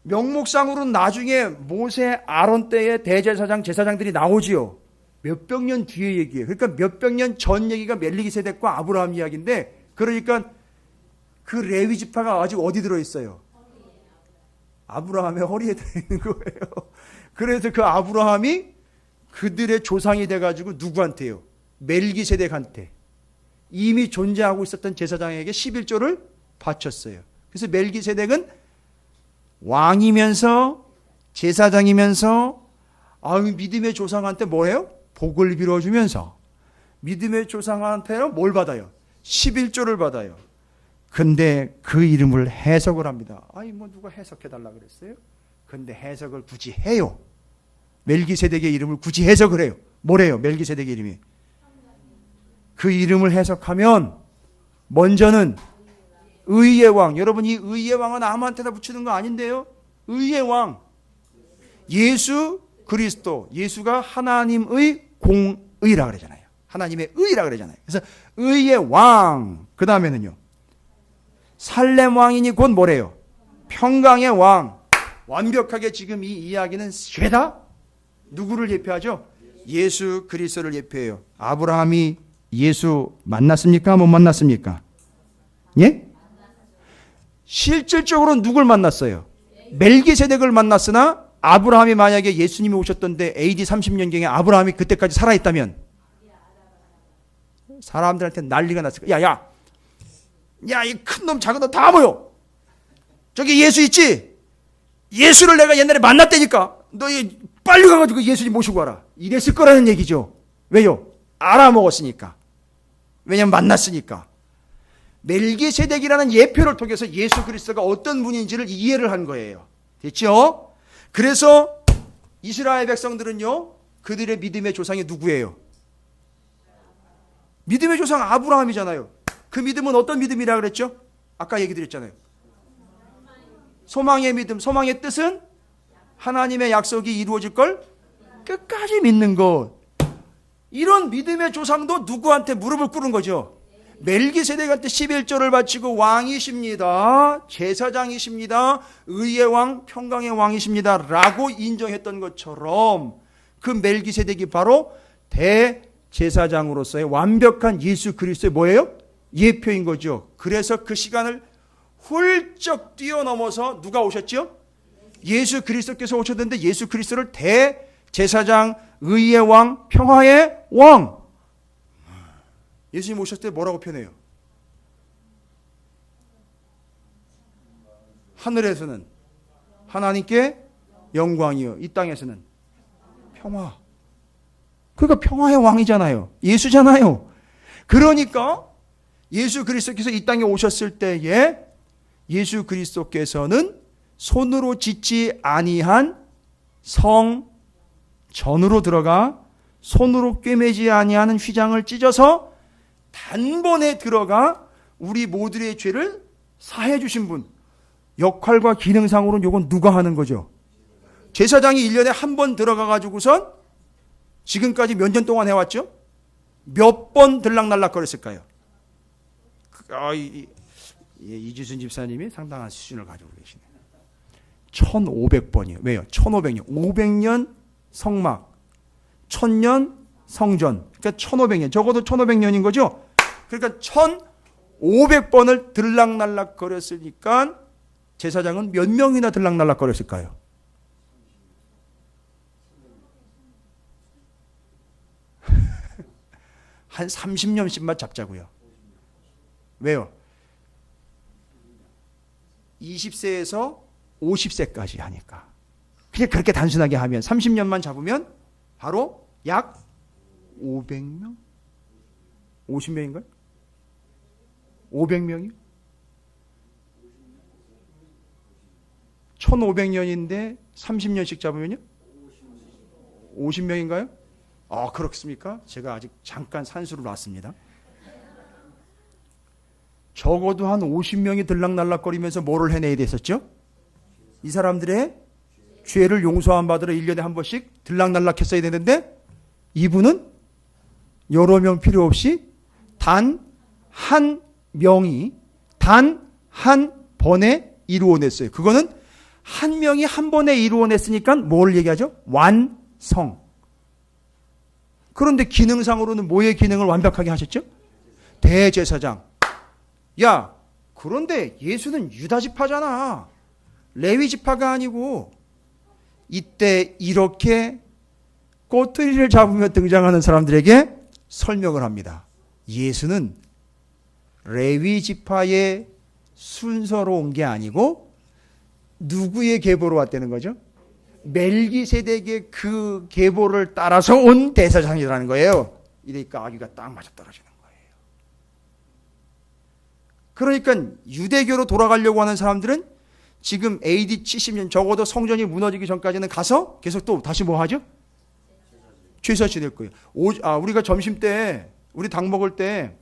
명목상으로는 나중에 모세 아론 때의 대제사장 제사장들이 나오지요. 몇백 년 뒤의 얘기예요. 그러니까 몇백 년 전 얘기가 멜기세덱과 아브라함 이야기인데, 그러니까 그 레위 지파가 아직 어디 들어있어요? 아브라함의 허리에 들어있는 거예요. 그래서 그 아브라함이 그들의 조상이 돼가지고 누구한테요? 멜기세덱한테 이미 존재하고 있었던 제사장에게 11조를 바쳤어요. 그래서 멜기세덱은 왕이면서 제사장이면서 믿음의 조상한테 뭐예요? 복을 빌어주면서 믿음의 조상한테는 뭘 받아요? 11조를 받아요. 근데 그 이름을 해석을 합니다. 뭐 누가 해석해달라 그랬어요? 근데 해석을 굳이 해요. 멜기세덱의 이름을 굳이 해석을 해요. 뭐래요? 멜기세덱의 이름이. 그 이름을 해석하면 먼저는 의의 왕. 여러분 이 의의 왕은 아무한테나 붙이는 거 아닌데요. 의의 왕. 예수 그리스도. 예수가 하나님의 공의라 그러잖아요. 하나님의 의라 그러잖아요. 그래서 의의 왕. 그 다음에는요. 살렘 왕이니 곧 뭐래요? 평강의 왕. 완벽하게 지금 이 이야기는 죄다 누구를 예표하죠? 예수 그리스도를 예표해요. 아브라함이 예수 만났습니까? 못 만났습니까? 예? 실질적으로 누굴 만났어요? 멜기세덱을 만났으나 아브라함이 만약에 예수님이 오셨던데 AD 30년경에 아브라함이 그때까지 살아있다면 사람들한테 난리가 났을 거야. 야, 이 큰 놈 작은 놈 다 모여. 저기 예수 있지? 예수를 내가 옛날에 만났다니까. 너 빨리 가가지고 예수님 모시고 와라. 이랬을 거라는 얘기죠. 왜요? 알아먹었으니까. 왜냐면 만났으니까. 멜기세덱이라는 예표를 통해서 예수 그리스도가 어떤 분인지를 이해를 한 거예요. 됐죠? 그래서 이스라엘 백성들은요, 그들의 믿음의 조상이 누구예요? 믿음의 조상 아브라함이잖아요. 그 믿음은 어떤 믿음이라 그랬죠? 아까 얘기 드렸잖아요. 소망의 믿음. 소망의 뜻은 하나님의 약속이 이루어질 걸 끝까지 믿는 것. 이런 믿음의 조상도 누구한테 무릎을 꿇은 거죠? 멜기세덱한테 11조를 바치고 왕이십니다. 제사장이십니다. 의의 왕, 평강의 왕이십니다. 라고 인정했던 것처럼 그 멜기세덱이 바로 대제사장으로서의 완벽한 예수 그리스도의 뭐예요? 예표인 거죠. 그래서 그 시간을 훌쩍 뛰어넘어서 누가 오셨죠? 예수 그리스도께서 오셨는데 예수 그리스도를 대제사장, 의의 왕, 평화의 왕. 예수님 오셨을 때 뭐라고 표현해요? 하늘에서는 하나님께 영광이요, 이 땅에서는 평화. 그러니까 평화의 왕이잖아요. 예수잖아요. 그러니까 예수 그리스도께서 이 땅에 오셨을 때에 예수 그리스도께서는 손으로 짓지 아니한 성전으로 들어가 손으로 꿰매지 아니하는 휘장을 찢어서 단번에 들어가 우리 모두의 죄를 사해 주신 분. 역할과 기능상으로는 이건 누가 하는 거죠? 제사장이 1년에 한 번 들어가 가지고선 지금까지 몇 년 동안 해왔죠? 몇 번 들락날락 거렸을까요? 이지순 집사님이 상당한 수준을 가지고 계시네요. 1500번이요. 왜요? 1500년. 500년 성막, 1000년 성전. 그러니까 1500년. 적어도 1500년인 거죠? 그러니까 1500번을 들락날락 거렸으니까 제사장은 몇 명이나 들락날락 거렸을까요? 한 30년씩만 잡자고요. 왜요? 20세에서 50세까지 하니까. 그냥 그렇게 단순하게 하면 30년만 잡으면 바로 약 500명? 50명인가요? 500명이요? 1500년인데 30년씩 잡으면요? 50명인가요? 그렇습니까? 제가 아직 잠깐 산수를 놨습니다. 적어도 한 50명이 들락날락거리면서 뭐를 해내야 됐었죠? 이 사람들의 죄를 용서함 받으러 1년에 한 번씩 들락날락 했어야 되는데 이분은 여러 명 필요 없이 단 한 명이 단 한 번에 이루어냈어요. 그거는 한 명이 한 번에 이루어냈으니까 뭘 얘기하죠? 완성. 그런데 기능상으로는 뭐의 기능을 완벽하게 하셨죠? 대제사장. 야, 그런데 예수는 유다 지파잖아. 레위 지파가 아니고. 이때 이렇게 꼬투리를 잡으며 등장하는 사람들에게 설명을 합니다. 예수는 레위 지파의 순서로 온 게 아니고 누구의 계보로 왔다는 거죠? 멜기세덱의 그 계보를 따라서 온 대제사장이라는 거예요. 이러니까 아기가 딱 맞아떨어지는 거예요. 그러니까 유대교로 돌아가려고 하는 사람들은 지금 AD 70년 적어도 성전이 무너지기 전까지는 가서 계속 또 다시 뭐 하죠? 제사 지낼 거예요. 우리가 점심 때 우리 당 먹을 때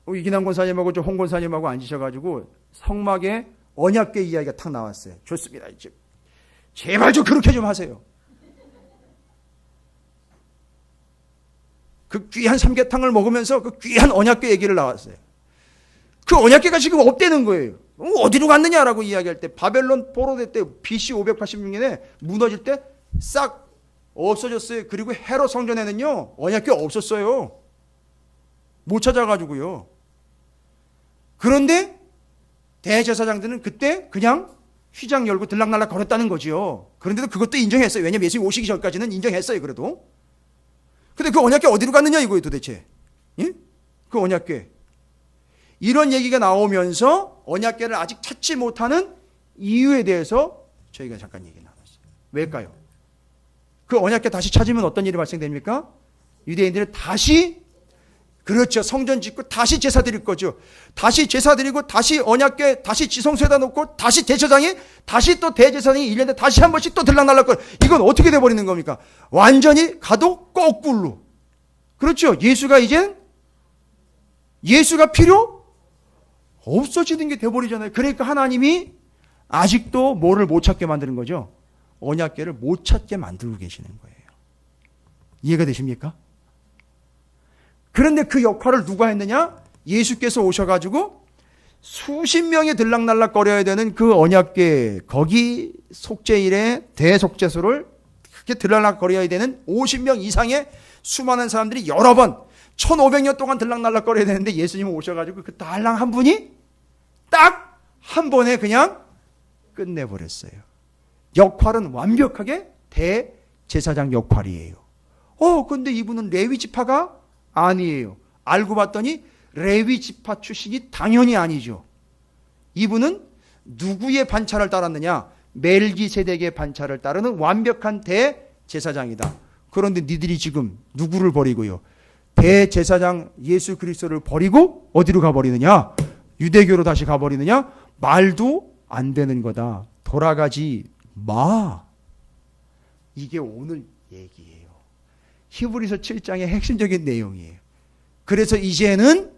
이기남 권사님하고 홍 권사님하고 앉으셔가지고 성막에 언약궤 이야기가 탁 나왔어요. 좋습니다. 이제 제발 좀 그렇게 좀 하세요. 그 귀한 삼계탕을 먹으면서 그 귀한 언약궤 얘기를 나왔어요. 그 언약궤가 지금 없대는 거예요. 어디로 갔느냐라고 이야기할 때 바벨론 포로대 때 BC 586년에 무너질 때 싹 없어졌어요. 그리고 헤롯 성전에는요 언약궤 없었어요. 못 찾아가지고요. 그런데 대제사장들은 그때 그냥 휘장 열고 들락날락 걸었다는 거지요. 그런데도 그것도 인정했어요. 왜냐면 예수님 오시기 전까지는 인정했어요. 그래도. 근데 그 언약궤 어디로 갔느냐 이거예요 도대체. 예? 그 언약궤. 이런 얘기가 나오면서 언약궤를 아직 찾지 못하는 이유에 대해서 저희가 잠깐 얘기 나눴어요. 왜일까요? 그 언약궤 다시 찾으면 어떤 일이 발생됩니까? 유대인들은 다시 그렇죠. 성전 짓고 다시 제사 드릴 거죠. 다시 제사 드리고 다시 언약궤 다시 지성소에다 놓고 다시 대제사장이 다시 또 대제사장이 1년에 다시 한 번씩 또 들락날락 걸. 이건 어떻게 돼버리는 겁니까? 완전히 가도 거꾸로. 그렇죠. 예수가 필요 없어지는 게 돼버리잖아요. 그러니까 하나님이 아직도 뭐를 못 찾게 만드는 거죠? 언약궤를 못 찾게 만들고 계시는 거예요. 이해가 되십니까? 그런데 그 역할을 누가 했느냐? 예수께서 오셔가지고 수십 명이 들락날락 거려야 되는 그 언약궤 거기 속죄일에 대속죄소를 그렇게 들락날락 거려야 되는 50명 이상의 수많은 사람들이 여러 번 1500년 동안 들락날락 거려야 되는데 예수님 오셔가지고 그 달랑 한 분이 딱 한 번에 그냥 끝내버렸어요. 역할은 완벽하게 대제사장 역할이에요. 근데 이분은 레위 지파가 아니에요. 알고 봤더니 레위 지파 출신이 당연히 아니죠. 이분은 누구의 반차를 따랐느냐? 멜기세덱의 반차를 따르는 완벽한 대제사장이다. 그런데 니들이 지금 누구를 버리고요? 대제사장 예수 그리스도를 버리고 어디로 가버리느냐? 유대교로 다시 가버리느냐? 말도 안 되는 거다. 돌아가지 마. 이게 오늘 얘기예요. 히브리서 7장의 핵심적인 내용이에요. 그래서 이제는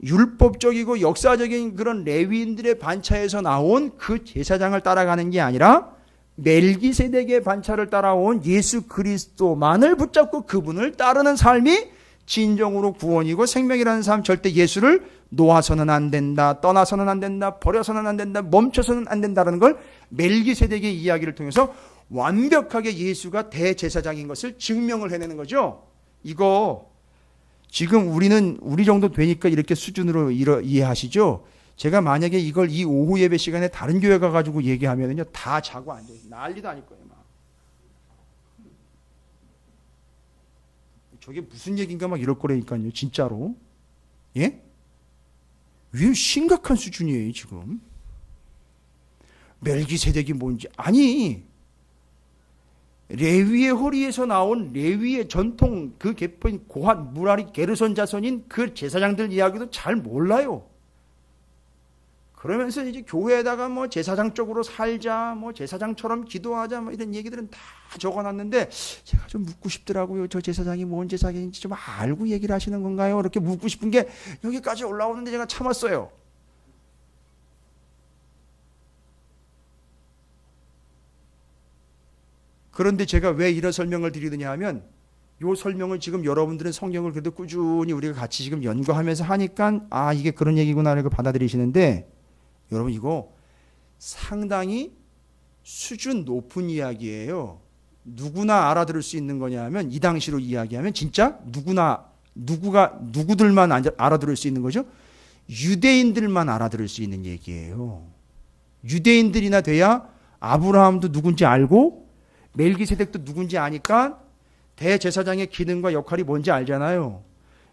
율법적이고 역사적인 그런 레위인들의 반차에서 나온 그 제사장을 따라가는 게 아니라 멜기세덱의 반차를 따라온 예수 그리스도만을 붙잡고 그분을 따르는 삶이 진정으로 구원이고 생명이라는 삶, 절대 예수를 놓아서는 안 된다, 떠나서는 안 된다, 버려서는 안 된다, 멈춰서는 안 된다라는 걸 멜기세덱의 이야기를 통해서 완벽하게 예수가 대제사장인 것을 증명을 해내는 거죠. 이거 지금 우리 정도 되니까 이렇게 수준으로 이해하시죠? 제가 만약에 이걸 이 오후 예배 시간에 다른 교회 가가지고 얘기하면요, 다 자고 앉아 난리도 아닐 거예요. 막. 저게 무슨 얘기인가 막 이럴 거라니까요, 진짜로. 예? 왜 심각한 수준이에요, 지금? 멜기세덱이 뭔지. 아니, 레위의 허리에서 나온 레위의 전통 그 계보인 고핫 무라리 게르손 자손인 그 제사장들 이야기도 잘 몰라요. 그러면서 이제 교회에다가 뭐 제사장 쪽으로 살자, 뭐 제사장처럼 기도하자, 뭐 이런 얘기들은 다 적어놨는데 제가 좀 묻고 싶더라고요. 저 제사장이 뭔 제사장인지 좀 알고 얘기를 하시는 건가요? 이렇게 묻고 싶은 게 여기까지 올라오는데 제가 참았어요. 그런데 제가 왜 이런 설명을 드리느냐 하면 이 설명을 지금 여러분들은 성경을 그래도 꾸준히 우리가 같이 지금 연구하면서 하니까 아, 이게 그런 얘기구나 이렇게 받아들이시는데 여러분 이거 상당히 수준 높은 이야기예요. 누구나 알아들을 수 있는 거냐 하면 이 당시로 이야기하면 진짜 누구들만 알아들을 수 있는 거죠? 유대인들만 알아들을 수 있는 얘기예요. 유대인들이나 돼야 아브라함도 누군지 알고 멜기세덱도 누군지 아니까 대제사장의 기능과 역할이 뭔지 알잖아요.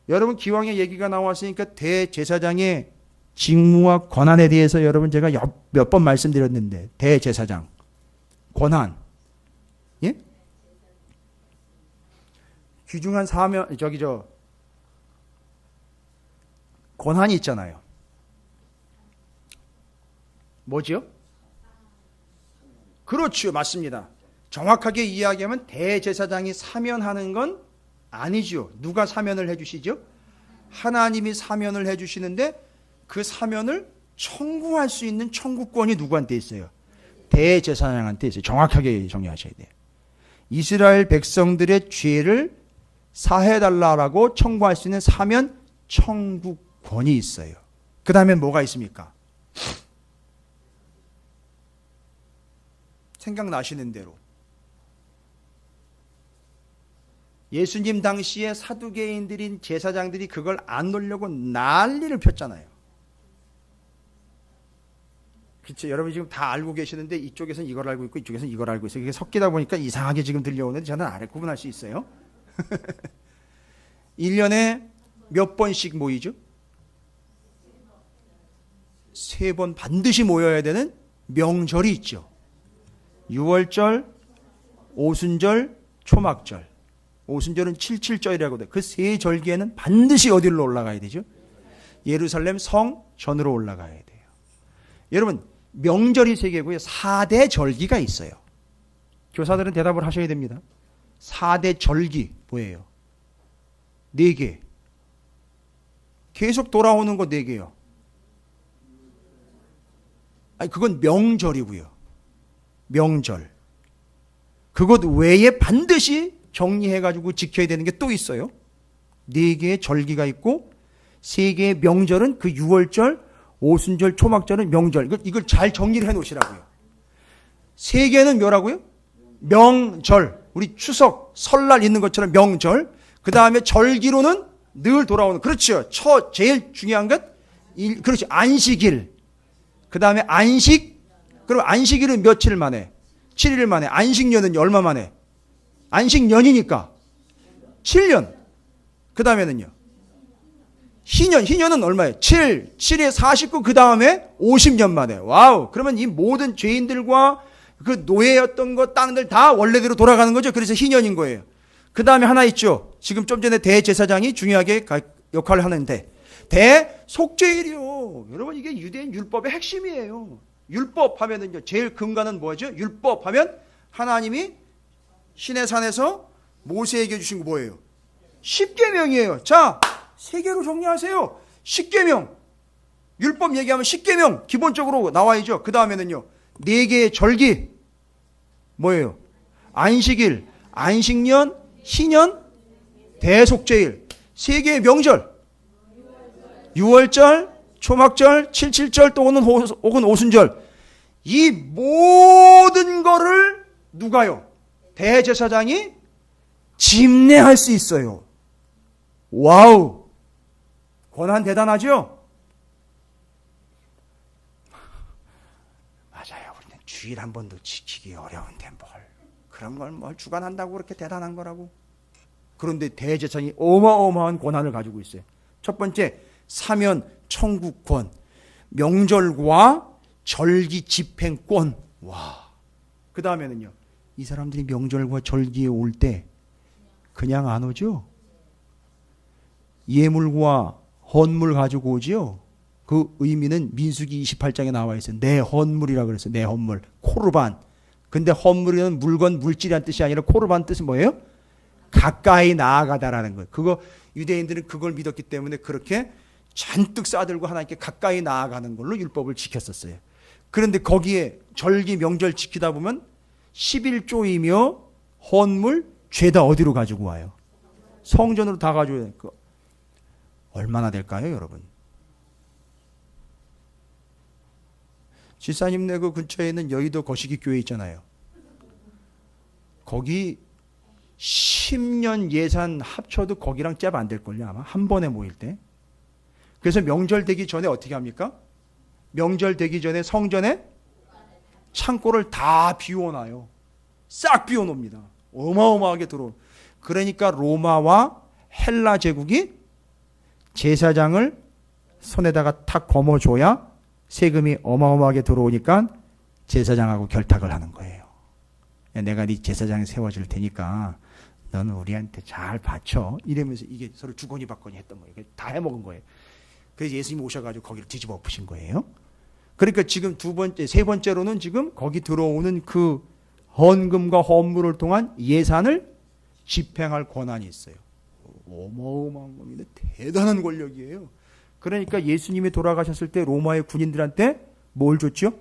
여러분 기왕에 얘기가 나왔으니까 대제사장의 직무와 권한에 대해서 여러분 제가 몇 번 말씀드렸는데 대제사장 권한, 예? 귀중한 사명 권한이 있잖아요. 뭐지요? 그렇죠, 맞습니다. 정확하게 이야기하면 대제사장이 사면하는 건 아니죠. 누가 사면을 해주시죠? 하나님이 사면을 해주시는데 그 사면을 청구할 수 있는 청구권이 누구한테 있어요? 대제사장한테 있어요. 정확하게 정리하셔야 돼요. 이스라엘 백성들의 죄를 사해달라고 청구할 수 있는 사면 청구권이 있어요. 그 다음에 뭐가 있습니까? 생각나시는 대로 예수님 당시에 사두개인들인 제사장들이 그걸 안 놓으려고 난리를 폈잖아요. 그렇죠. 여러분 지금 다 알고 계시는데 이쪽에서는 이걸 알고 있고 이쪽에서는 이걸 알고 있어요. 이게 섞이다 보니까 이상하게 지금 들려오는데 저는 아래 구분할 수 있어요. 1년에 몇 번씩 모이죠? 3번 반드시 모여야 되는 명절이 있죠. 6월절, 오순절, 초막절. 오순절은 77절이라고 돼. 그 세 절기에는 반드시 어디로 올라가야 되죠? 예루살렘 성 전으로 올라가야 돼요. 여러분 명절이 3개고요. 4대 절기가 있어요. 교사들은 대답을 하셔야 됩니다. 4대 절기 뭐예요? 4개. 계속 돌아오는 거 4개요. 아니 그건 명절이고요. 명절. 그것 외에 반드시 정리해가지고 지켜야 되는 게 또 있어요. 4개의 절기가 있고 3개의 명절은 그 6월절, 오순절, 초막절은 명절. 이걸 잘 정리를 해놓으시라고요. 3개는 뭐라고요? 명절. 우리 추석, 설날 있는 것처럼 명절. 그 다음에 절기로는 늘 돌아오는. 그렇죠. 제일 중요한 것, 그렇죠. 안식일. 그 다음에 안식. 그럼 안식일은 며칠 만에? 7일 만에. 안식년은 얼마 만에? 안식년이니까 7년. 그 다음에는요. 희년은 얼마예요? 7에 49, 그 다음에 50년 만에. 와우. 그러면 이 모든 죄인들과 그 노예였던 거 땅들 다 원래대로 돌아가는 거죠. 그래서 희년인 거예요. 그 다음에 하나 있죠. 지금 좀 전에 대제사장이 중요하게 역할을 하는데 대속죄일이요. 여러분 이게 유대인 율법의 핵심이에요. 율법 하면은요 제일 근간은 뭐죠? 율법 하면 하나님이 신의 산에서 모세에게 주신 거 뭐예요? 십계명이에요. 자, 세 개로 정리하세요. 십계명. 율법 얘기하면 십계명 기본적으로 나와야죠. 그 다음에는요 네 개의 절기 뭐예요? 안식일, 안식년, 희년, 대속죄일. 세 개의 명절. 유월절, 초막절, 칠칠절 또 혹은 오순절. 이 모든 거를 누가요? 대제사장이 집례할 수 있어요. 와우. 권한 대단하죠? 맞아요. 우리는 주일 한 번도 지키기 어려운데 그런 걸 뭘 주관한다고 그렇게 대단한 거라고. 그런데 대제사장이 어마어마한 권한을 가지고 있어요. 첫 번째, 사면 청구권, 명절과 절기 집행권. 와. 그 다음에는요, 이 사람들이 명절과 절기에 올 때 그냥 안 오죠? 예물과 헌물 가지고 오지요? 그 의미는 민수기 28장에 나와 있어요. 내 헌물이라 그랬어요. 내 헌물. 코르반. 근데 헌물은 물건, 물질이란 뜻이 아니라 코르반 뜻은 뭐예요? 가까이 나아가다라는 거예요. 그거 유대인들은 그걸 믿었기 때문에 그렇게 잔뜩 싸들고 하나님께 가까이 나아가는 걸로 율법을 지켰었어요. 그런데 거기에 절기 명절 지키다 보면 11조이며 헌물 죄다 어디로 가지고 와요? 성전으로 다 가져와야 돼요. 얼마나 될까요, 여러분? 지사님네 그 근처에 있는 여의도 거시기 교회 있잖아요. 거기 10년 예산 합쳐도 거기랑 짭 안 될걸요, 아마 한 번에 모일 때. 그래서 명절 되기 전에 어떻게 합니까? 명절 되기 전에 성전에 창고를 다 비워놔요. 싹 비워놓습니다. 어마어마하게 들어온. 그러니까 로마와 헬라 제국이 제사장을 손에다가 탁 거머줘야 세금이 어마어마하게 들어오니까 제사장하고 결탁을 하는 거예요. 내가 네 제사장 세워줄 테니까 너는 우리한테 잘 바쳐. 이러면서 이게 서로 주거니 받거니 했던 거예요. 다 해먹은 거예요. 그래서 예수님이 오셔가지고 거기를 뒤집어 엎으신 거예요. 그러니까 지금 세 번째로는 지금 거기 들어오는 그 헌금과 헌물을 통한 예산을 집행할 권한이 있어요. 어마어마한 겁니다. 대단한 권력이에요. 그러니까 예수님이 돌아가셨을 때 로마의 군인들한테 뭘 줬죠?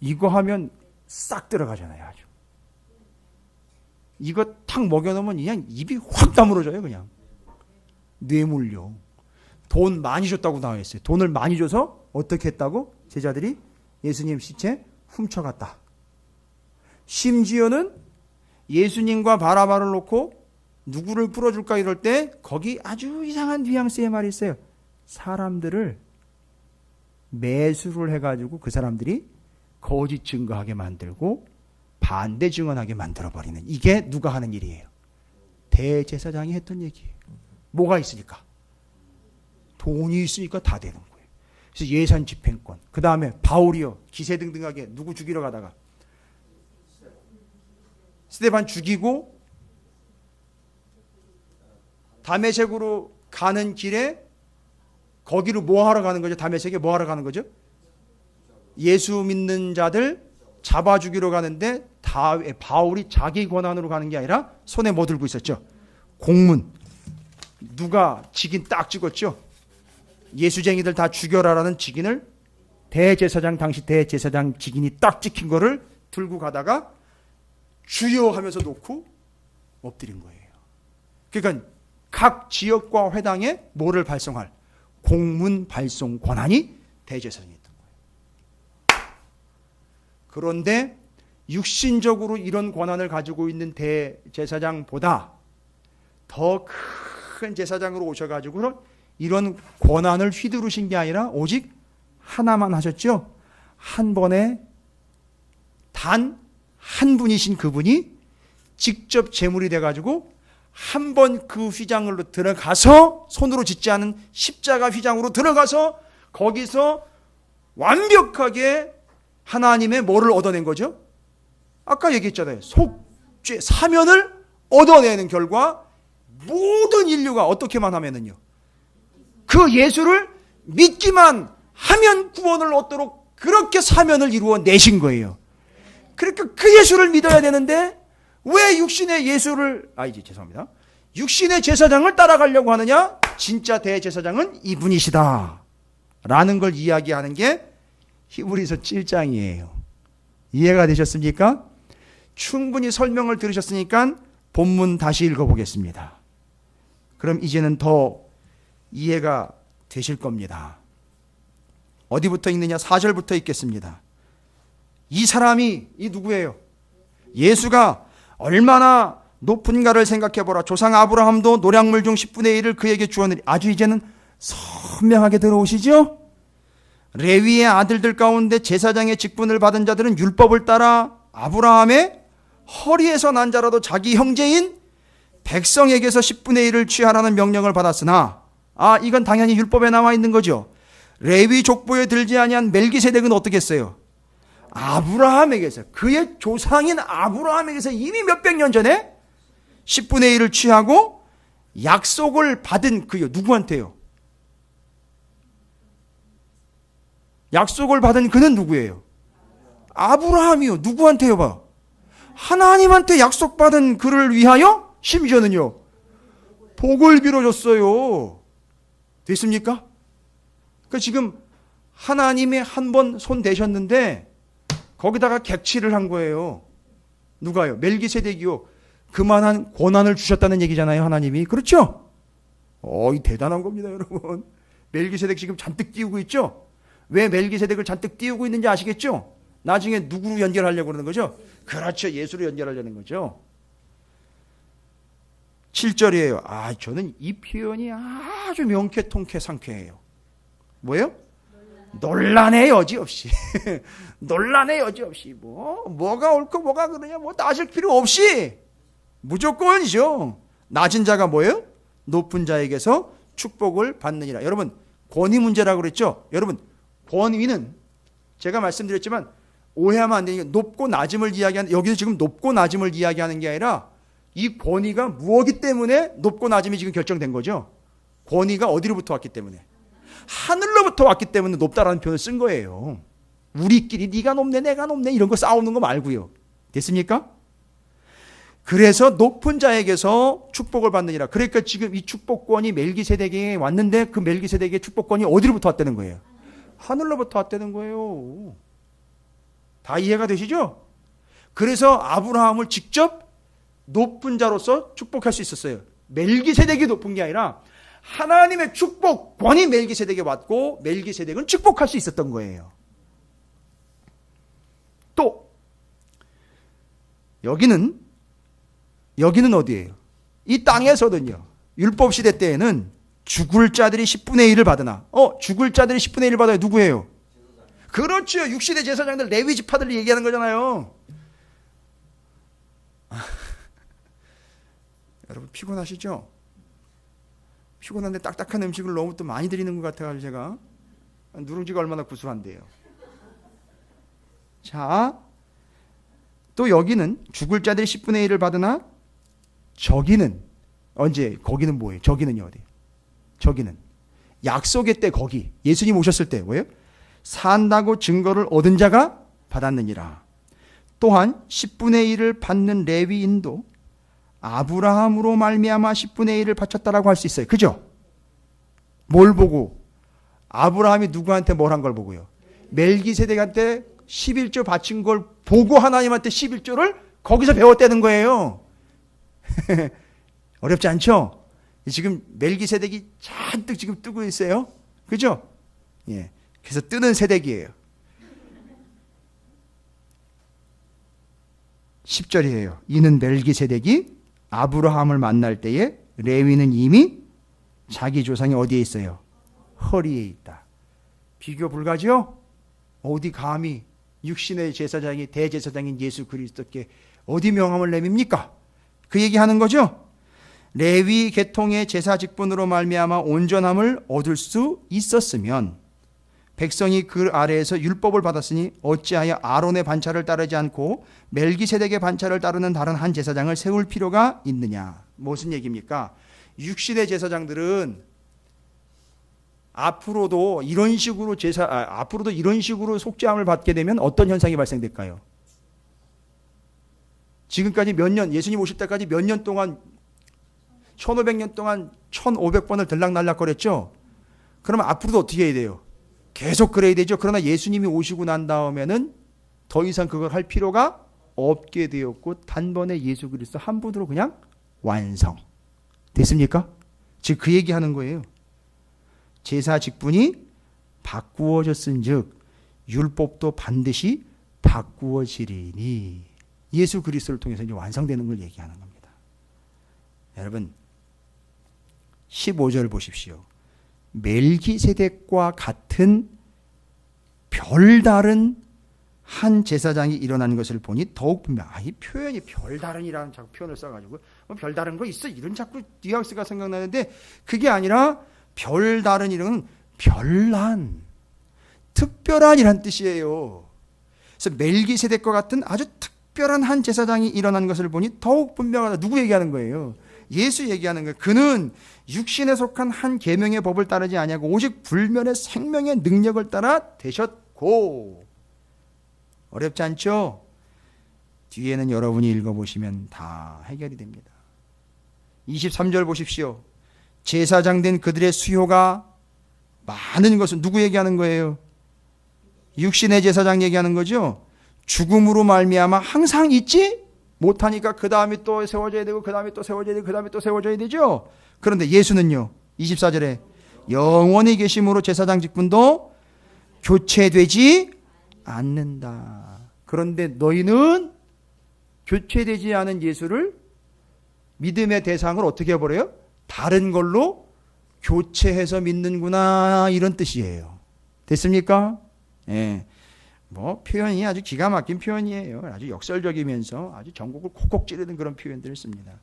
이거 하면 싹 들어가잖아요. 아주. 이거 탁 먹여놓으면 그냥 입이 확 다물어져요. 그냥. 뇌물요. 돈 많이 줬다고 나와 있어요. 돈을 많이 줘서 어떻게 했다고? 제자들이 예수님 시체 훔쳐갔다. 심지어는 예수님과 바라바를 놓고 누구를 풀어줄까 이럴 때 거기 아주 이상한 뉘앙스의 말이 있어요. 사람들을 매수를 해가지고 그 사람들이 거짓 증거하게 만들고 반대 증언하게 만들어버리는, 이게 누가 하는 일이에요? 대제사장이 했던 얘기예요. 뭐가 있으니까? 돈이 있으니까 다 되는 거예요. 그래서 예산 집행권. 그 다음에 바울이요, 기세등등하게 누구 죽이러 가다가 스데반 죽이고 다메섹으로 가는 길에 거기로 뭐 하러 가는 거죠? 다메섹에 뭐 하러 가는 거죠? 예수 믿는 자들 잡아 죽이러 가는데 바울이 자기 권한으로 가는 게 아니라 손에 뭐 들고 있었죠? 공문. 누가 직인 딱 찍었죠? 예수쟁이들 다 죽여라라는 직인을 대제사장, 당시 대제사장 직인이 딱 찍힌 거를 들고 가다가 주여 하면서 놓고 엎드린 거예요. 그러니까 각 지역과 회당에 뭐를 발송할? 공문 발송 권한이 대제사장이 있던 거예요. 그런데 육신적으로 이런 권한을 가지고 있는 대제사장보다 더 큰 제사장으로 오셔가지고 이런 권한을 휘두르신 게 아니라 오직 하나만 하셨죠. 한 번에 단 한 분이신 그분이 직접 제물이 돼가지고 한 번 그 휘장으로 들어가서 손으로 짓지 않은 십자가 휘장으로 들어가서 거기서 완벽하게 하나님의 뭐를 얻어낸 거죠? 아까 얘기했잖아요. 속죄, 사면을 얻어내는 결과 모든 인류가 어떻게만 하면은요, 그 예수를 믿기만 하면 구원을 얻도록 그렇게 사면을 이루어 내신 거예요. 그러니까 그 예수를 믿어야 되는데 왜 육신의 예수를, 죄송합니다. 육신의 제사장을 따라가려고 하느냐? 진짜 대제사장은 이분이시다 라는 걸 이야기하는 게 히브리서 7장이에요. 이해가 되셨습니까? 충분히 설명을 들으셨으니까 본문 다시 읽어보겠습니다. 그럼 이제는 더 이해가 되실 겁니다. 어디부터 읽느냐? 4절부터 읽겠습니다. 이 사람이 누구예요? 예수가 얼마나 높은가를 생각해보라. 조상 아브라함도 노량물 중 10분의 1을 그에게 주었느니. 아주 이제는 선명하게 들어오시죠? 레위의 아들들 가운데 제사장의 직분을 받은 자들은 율법을 따라 아브라함의 허리에서 난 자라도 자기 형제인 백성에게서 10분의 1을 취하라는 명령을 받았으나, 이건 당연히 율법에 나와 있는 거죠. 레위 족보에 들지 아니한 멜기세덱은 어떻게 했어요? 아브라함에게서, 그의 조상인 아브라함에게서 이미 몇백 년 전에 10분의 1을 취하고 약속을 받은 그요. 누구한테요? 약속을 받은 그는 누구예요? 아브라함이요. 누구한테요? 봐. 하나님한테 약속받은 그를 위하여 심지어는요, 복을 빌어줬어요. 됐습니까? 그러니까 지금 하나님이 한 번 손 대셨는데 거기다가 객치를 한 거예요. 누가요? 멜기세덱이요. 그만한 권한을 주셨다는 얘기잖아요, 하나님이. 그렇죠? 대단한 겁니다, 여러분. 멜기세덱 지금 잔뜩 띄우고 있죠? 왜 멜기세덱을 잔뜩 띄우고 있는지 아시겠죠? 나중에 누구로 연결하려고 그러는 거죠? 그렇죠. 예수로 연결하려는 거죠. 7절이에요. 저는 이 표현이 아주 명쾌, 통쾌, 상쾌해요. 뭐예요? 논란의 여지 없이. 논란의 여지 없이. 뭐가 옳고 뭐가 그러냐, 따질 필요 없이. 무조건이죠. 낮은 자가 뭐예요? 높은 자에게서 축복을 받느니라. 여러분, 권위 문제라고 그랬죠? 여러분, 권위는 제가 말씀드렸지만 오해하면 안 되니까 높고 낮음을 이야기하는, 여기서 지금 높고 낮음을 이야기하는 게 아니라 이 권위가 무엇이기 때문에 높고 낮음이 지금 결정된 거죠? 권위가 어디로부터 왔기 때문에? 하늘로부터 왔기 때문에 높다라는 표현을 쓴 거예요. 우리끼리 네가 높네 내가 높네 이런 거 싸우는 거 말고요. 됐습니까? 그래서 높은 자에게서 축복을 받느니라. 그러니까 지금 이 축복권이 멜기세덱에게 왔는데 그 멜기세덱의 축복권이 어디로부터 왔다는 거예요? 하늘로부터 왔다는 거예요. 다 이해가 되시죠? 그래서 아브라함을 직접 높은 자로서 축복할 수 있었어요. 멜기세덱이 높은 게 아니라 하나님의 축복권이 멜기세덱에 왔고 멜기세덱은 축복할 수 있었던 거예요. 또 여기는 어디예요? 이 땅에서는요, 율법 시대 때에는 죽을 자들이 10분의 1을 받으나, 죽을 자들이 10분의 1을 받아요. 누구예요? 그렇죠. 육신의 제사장들, 레위 지파들을 얘기하는 거잖아요. 여러분 피곤하시죠? 피곤한데 딱딱한 음식을 너무 또 많이 드리는 것 같아가지고 제가 누룽지가 얼마나 구수한데요. 자, 또 여기는 죽을 자들이 10분의 1을 받으나 저기는 언제? 거기는 뭐예요? 저기는요 어디? 저기는 약속의 때, 거기 예수님 오셨을 때 뭐예요? 산다고 증거를 얻은 자가 받았느니라. 또한 10분의 1을 받는 레위인도 아브라함으로 말미암아 10분의 1을 바쳤다라고 할 수 있어요. 그죠? 뭘 보고? 아브라함이 누구한테 뭘 한 걸 보고요? 멜기세덱한테 11조 바친 걸 보고 하나님한테 11조를 거기서 배웠다는 거예요. 어렵지 않죠? 지금 멜기세덱이 잔뜩 지금 뜨고 있어요. 그죠? 예. 그래서 뜨는 세덱이에요. 10절이에요. 이는 멜기세덱이 아브라함을 만날 때에 레위는 이미 자기 조상이 어디에 있어요? 허리에 있다. 비교 불가죠? 어디 감히 육신의 제사장이 대제사장인 예수 그리스도께 어디 명함을 내밉니까? 그 얘기하는 거죠. 레위 계통의 제사 직분으로 말미암아 온전함을 얻을 수 있었으면 백성이 그 아래에서 율법을 받았으니 어찌하여 아론의 반차를 따르지 않고 멜기세덱의 반차를 따르는 다른 한 제사장을 세울 필요가 있느냐. 무슨 얘기입니까? 육신의 제사장들은 앞으로도 이런 식으로 속죄함을 받게 되면 어떤 현상이 발생될까요? 지금까지 몇 년, 예수님 오실 때까지 몇 년 동안 1500년 동안 1500번을 들락날락거렸죠. 그러면 앞으로도 어떻게 해야 돼요? 계속 그래야 되죠. 그러나 예수님이 오시고 난 다음에는 더 이상 그걸 할 필요가 없게 되었고 단번에 예수 그리스도 한 분으로 그냥 완성 됐습니까? 즉 그 얘기하는 거예요. 제사 직분이 바꾸어졌은즉 율법도 반드시 바꾸어지리니. 예수 그리스도를 통해서 이제 완성되는 걸 얘기하는 겁니다. 여러분 15절 보십시오. 멜기세덱과 같은 별다른 한 제사장이 일어나는 것을 보니 더욱 분명. 이 표현이 별다른이라는 자꾸 표현을 써가지고 별다른 거 있어 이런 자꾸 뉘앙스가 생각나는데 그게 아니라 별다른이라는 별난, 특별한이란 뜻이에요. 그래서 멜기세덱과 같은 아주 특별한 한 제사장이 일어난 것을 보니 더욱 분명하다. 누구 얘기하는 거예요? 예수 얘기하는 거예요. 그는 육신에 속한 한 계명의 법을 따르지 아니하고 오직 불면의 생명의 능력을 따라 되셨고. 어렵지 않죠? 뒤에는 여러분이 읽어보시면 다 해결이 됩니다. 23절 보십시오. 제사장 된 그들의 수요가 많은 것은 누구 얘기하는 거예요? 육신의 제사장 얘기하는 거죠. 죽음으로 말미암아 항상 있지 못하니까 그 다음에 또 세워져야 되고 그 다음에 또 세워져야 되고 그 다음에 또 세워져야 되죠. 그런데 예수는요 24절에 영원히 계심으로 제사장 직분도 교체되지 않는다. 그런데 너희는 교체되지 않은 예수를 믿음의 대상을 어떻게 해버려요? 다른 걸로 교체해서 믿는구나 이런 뜻이에요. 됐습니까? 예. 뭐 표현이 아주 기가 막힌 표현이에요. 아주 역설적이면서 아주 전곡을 콕콕 찌르는 그런 표현들을 씁니다.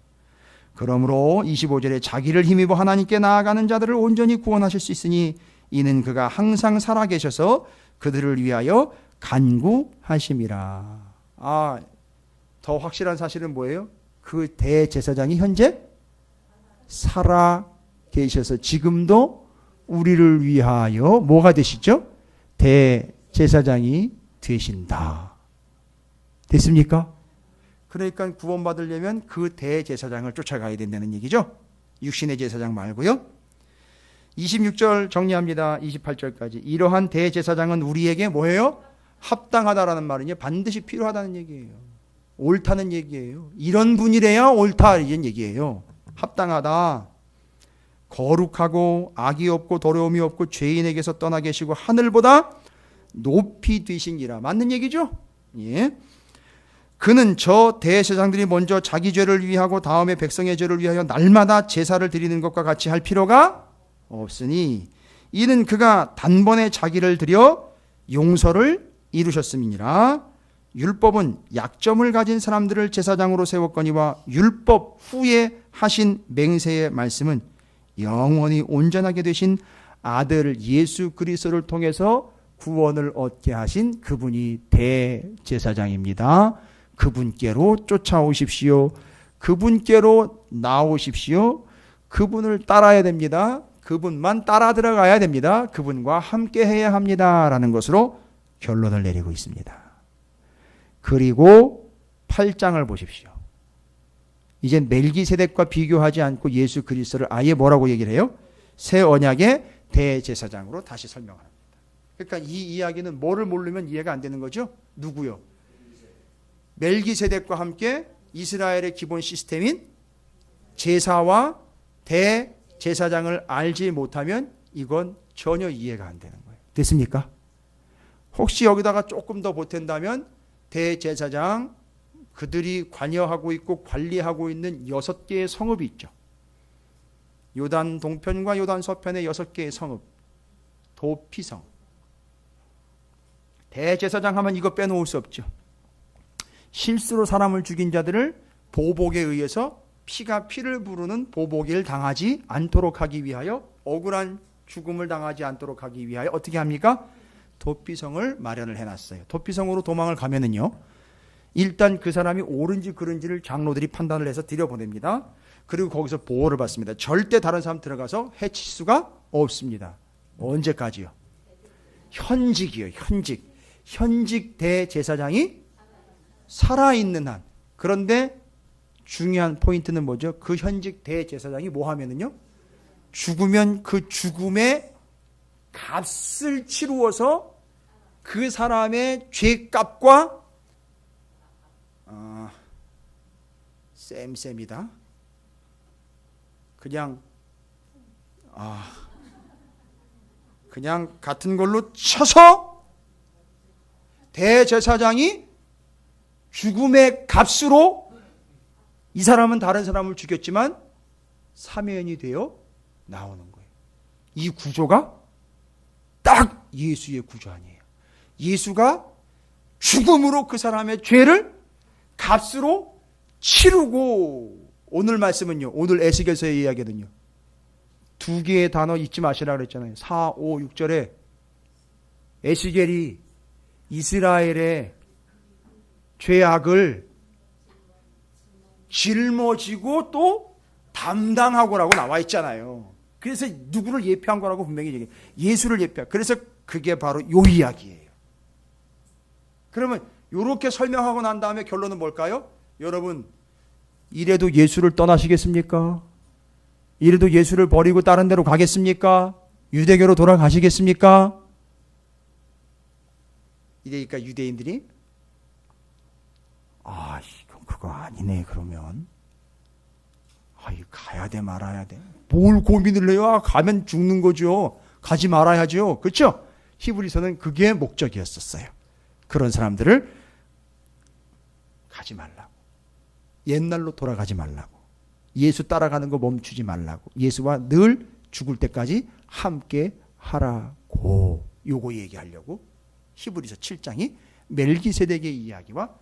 그러므로 25절에 자기를 힘입어 하나님께 나아가는 자들을 온전히 구원하실 수 있으니 이는 그가 항상 살아계셔서 그들을 위하여 간구하심이라. 더 확실한 사실은 뭐예요? 그 대제사장이 현재 살아계셔서 지금도 우리를 위하여 뭐가 되시죠? 대제사장이 되신다. 됐습니까? 그러니까 구원받으려면 그 대제사장을 쫓아가야 된다는 얘기죠. 육신의 제사장 말고요. 26절 정리합니다. 28절까지. 이러한 대제사장은 우리에게 뭐예요? 합당하다라는 말은요 반드시 필요하다는 얘기예요. 옳다는 얘기예요. 이런 분이래야 옳다 이런 얘기예요. 합당하다. 거룩하고 악이 없고 더러움이 없고 죄인에게서 떠나 계시고 하늘보다 높이 되신이라. 맞는 얘기죠? 예. 그는 저 대제사장들이 먼저 자기 죄를 위하고 다음에 백성의 죄를 위하여 날마다 제사를 드리는 것과 같이 할 필요가 없으니 이는 그가 단번에 자기를 드려 용서를 이루셨음이니라. 율법은 약점을 가진 사람들을 제사장으로 세웠거니와 율법 후에 하신 맹세의 말씀은 영원히 온전하게 되신 아들 예수 그리스도를 통해서 구원을 얻게 하신 그분이 대제사장입니다. 그분께로 쫓아오십시오. 그분께로 나오십시오. 그분을 따라야 됩니다. 그분만 따라 들어가야 됩니다. 그분과 함께 해야 합니다. 라는 것으로 결론을 내리고 있습니다. 그리고 8장을 보십시오. 이제 멜기세덱과 비교하지 않고 예수 그리스도를 아예 뭐라고 얘기를 해요? 새 언약의 대제사장으로 다시 설명합니다. 그러니까 이 이야기는 뭐를 모르면 이해가 안 되는 거죠? 누구요? 멜기세덱과 함께 이스라엘의 기본 시스템인 제사와 대제사장을 알지 못하면 이건 전혀 이해가 안 되는 거예요. 됐습니까? 혹시 여기다가 조금 더 보탠다면 대제사장, 그들이 관여하고 있고 관리하고 있는 6개의 성읍이 있죠. 요단 동편과 요단 서편의 6개의 성읍, 도피성. 대제사장 하면 이거 빼놓을 수 없죠. 실수로 사람을 죽인 자들을 보복에 의해서 피가 피를 부르는 보복을 당하지 않도록 하기 위하여, 억울한 죽음을 당하지 않도록 하기 위하여 어떻게 합니까? 도피성을 마련을 해놨어요. 도피성으로 도망을 가면은요, 일단 그 사람이 옳은지 그른지를 장로들이 판단을 해서 들여보냅니다. 그리고 거기서 보호를 받습니다. 절대 다른 사람 들어가서 해칠 수가 없습니다. 언제까지요? 현직이요. 현직 대제사장이 살아있는 한. 그런데 중요한 포인트는 뭐죠? 그 현직 대제사장이 뭐 하면은요, 죽으면 그 죽음의 값을 치루어서 그 사람의 죄값과 쌤이다. 그냥 같은 걸로 쳐서 대제사장이 죽음의 값으로, 이 사람은 다른 사람을 죽였지만 사면이 되어 나오는 거예요. 이 구조가 딱 예수의 구조 아니에요. 예수가 죽음으로 그 사람의 죄를 값으로 치르고, 오늘 말씀은요, 오늘 에스겔서의 이야기는요, 두 개의 단어 잊지 마시라 그랬잖아요. 4, 5, 6절에 에스겔이 이스라엘의 죄악을 짊어지고 또 담당하고라고 나와 있잖아요. 그래서 누구를 예표한 거라고 분명히 얘기해요. 예수를 예표한. 그래서 그게 바로 요 이야기예요. 그러면 이렇게 설명하고 난 다음에 결론은 뭘까요? 여러분, 이래도 예수를 떠나시겠습니까? 이래도 예수를 버리고 다른 데로 가겠습니까? 유대교로 돌아가시겠습니까? 이러니까 유대인들이 이건 그거 아니네. 그러면 이거 가야 돼 말아야 돼? 뭘 고민을 해요? 가면 죽는 거죠. 가지 말아야죠. 그렇죠? 히브리서는 그게 목적이었었어요. 그런 사람들을 가지 말라고, 옛날로 돌아가지 말라고, 예수 따라가는 거 멈추지 말라고, 예수와 늘 죽을 때까지 함께 하라고, 요거 얘기하려고 히브리서 7장이 멜기세덱의 이야기와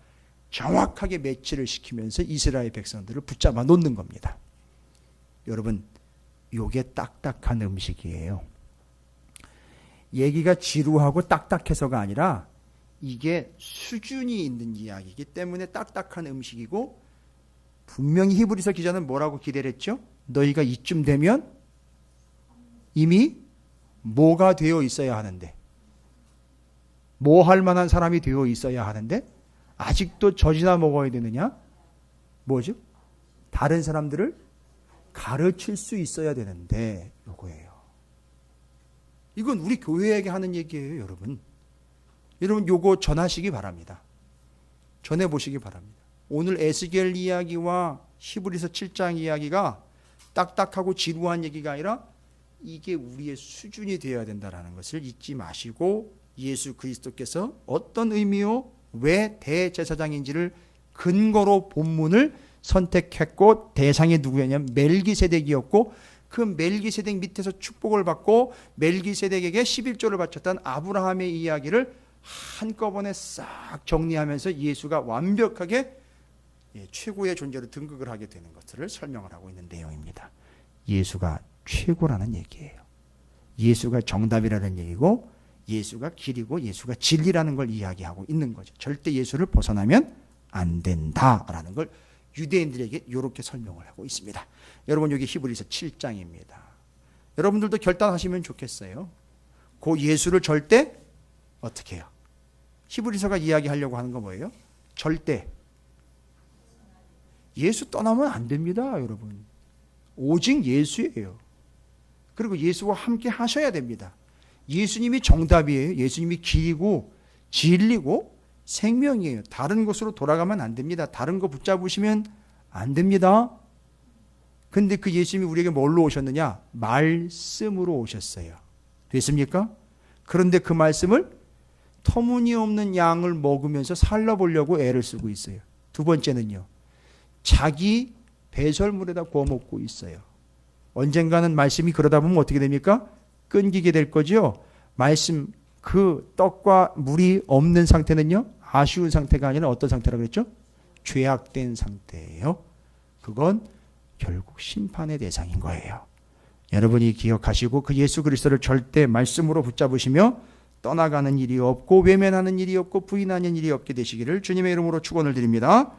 정확하게 매치를 시키면서 이스라엘 백성들을 붙잡아 놓는 겁니다. 여러분, 요게 딱딱한 음식이에요. 얘기가 지루하고 딱딱해서가 아니라 이게 수준이 있는 이야기이기 때문에 딱딱한 음식이고, 분명히 히브리서 기자는 뭐라고 기대를 했죠? 너희가 이쯤 되면 이미 뭐가 되어 있어야 하는데, 뭐 할 만한 사람이 되어 있어야 하는데 아직도 젖이나 먹어야 되느냐? 뭐죠? 다른 사람들을 가르칠 수 있어야 되는데, 요거예요. 이건 우리 교회에게 하는 얘기예요, 여러분. 여러분, 요거 전하시기 바랍니다. 전해보시기 바랍니다. 오늘 에스겔 이야기와 히브리서 7장 이야기가 딱딱하고 지루한 얘기가 아니라 이게 우리의 수준이 되어야 된다는 것을 잊지 마시고, 예수 그리스도께서 어떤 의미요, 왜 대제사장인지를 근거로 본문을 선택했고, 대상이 누구였냐면 멜기세덱이었고, 그 멜기세덱 밑에서 축복을 받고 멜기세덱에게 11조를 바쳤던 아브라함의 이야기를 한꺼번에 싹 정리하면서 예수가 완벽하게 최고의 존재로 등극을 하게 되는 것들을 설명을 하고 있는 내용입니다. 예수가 최고라는 얘기예요. 예수가 정답이라는 얘기고, 예수가 길이고 예수가 진리라는 걸 이야기하고 있는 거죠. 절대 예수를 벗어나면 안 된다라는 걸 유대인들에게 이렇게 설명을 하고 있습니다. 여러분, 여기 히브리서 7장입니다. 여러분들도 결단하시면 좋겠어요. 그 예수를 절대 어떻게 해요? 히브리서가 이야기하려고 하는 건 뭐예요? 절대 예수 떠나면 안 됩니다, 여러분. 오직 예수예요. 그리고 예수와 함께 하셔야 됩니다. 예수님이 정답이에요. 예수님이 길이고 진리고 생명이에요. 다른 곳으로 돌아가면 안 됩니다. 다른 거 붙잡으시면 안 됩니다. 근데 그 예수님이 우리에게 뭘로 오셨느냐? 말씀으로 오셨어요. 됐습니까? 그런데 그 말씀을 터무니없는 양을 먹으면서 살려보려고 애를 쓰고 있어요. 두 번째는요, 자기 배설물에다 구워 먹고 있어요. 언젠가는 말씀이 그러다 보면 어떻게 됩니까? 끊기게 될 거죠. 말씀, 그 떡과 물이 없는 상태는요, 아쉬운 상태가 아니라 어떤 상태라고 그랬죠? 죄악된 상태예요. 그건 결국 심판의 대상인 거예요. 여러분이 기억하시고 그 예수 그리스도를 절대 말씀으로 붙잡으시며 떠나가는 일이 없고 외면하는 일이 없고 부인하는 일이 없게 되시기를 주님의 이름으로 축원을 드립니다.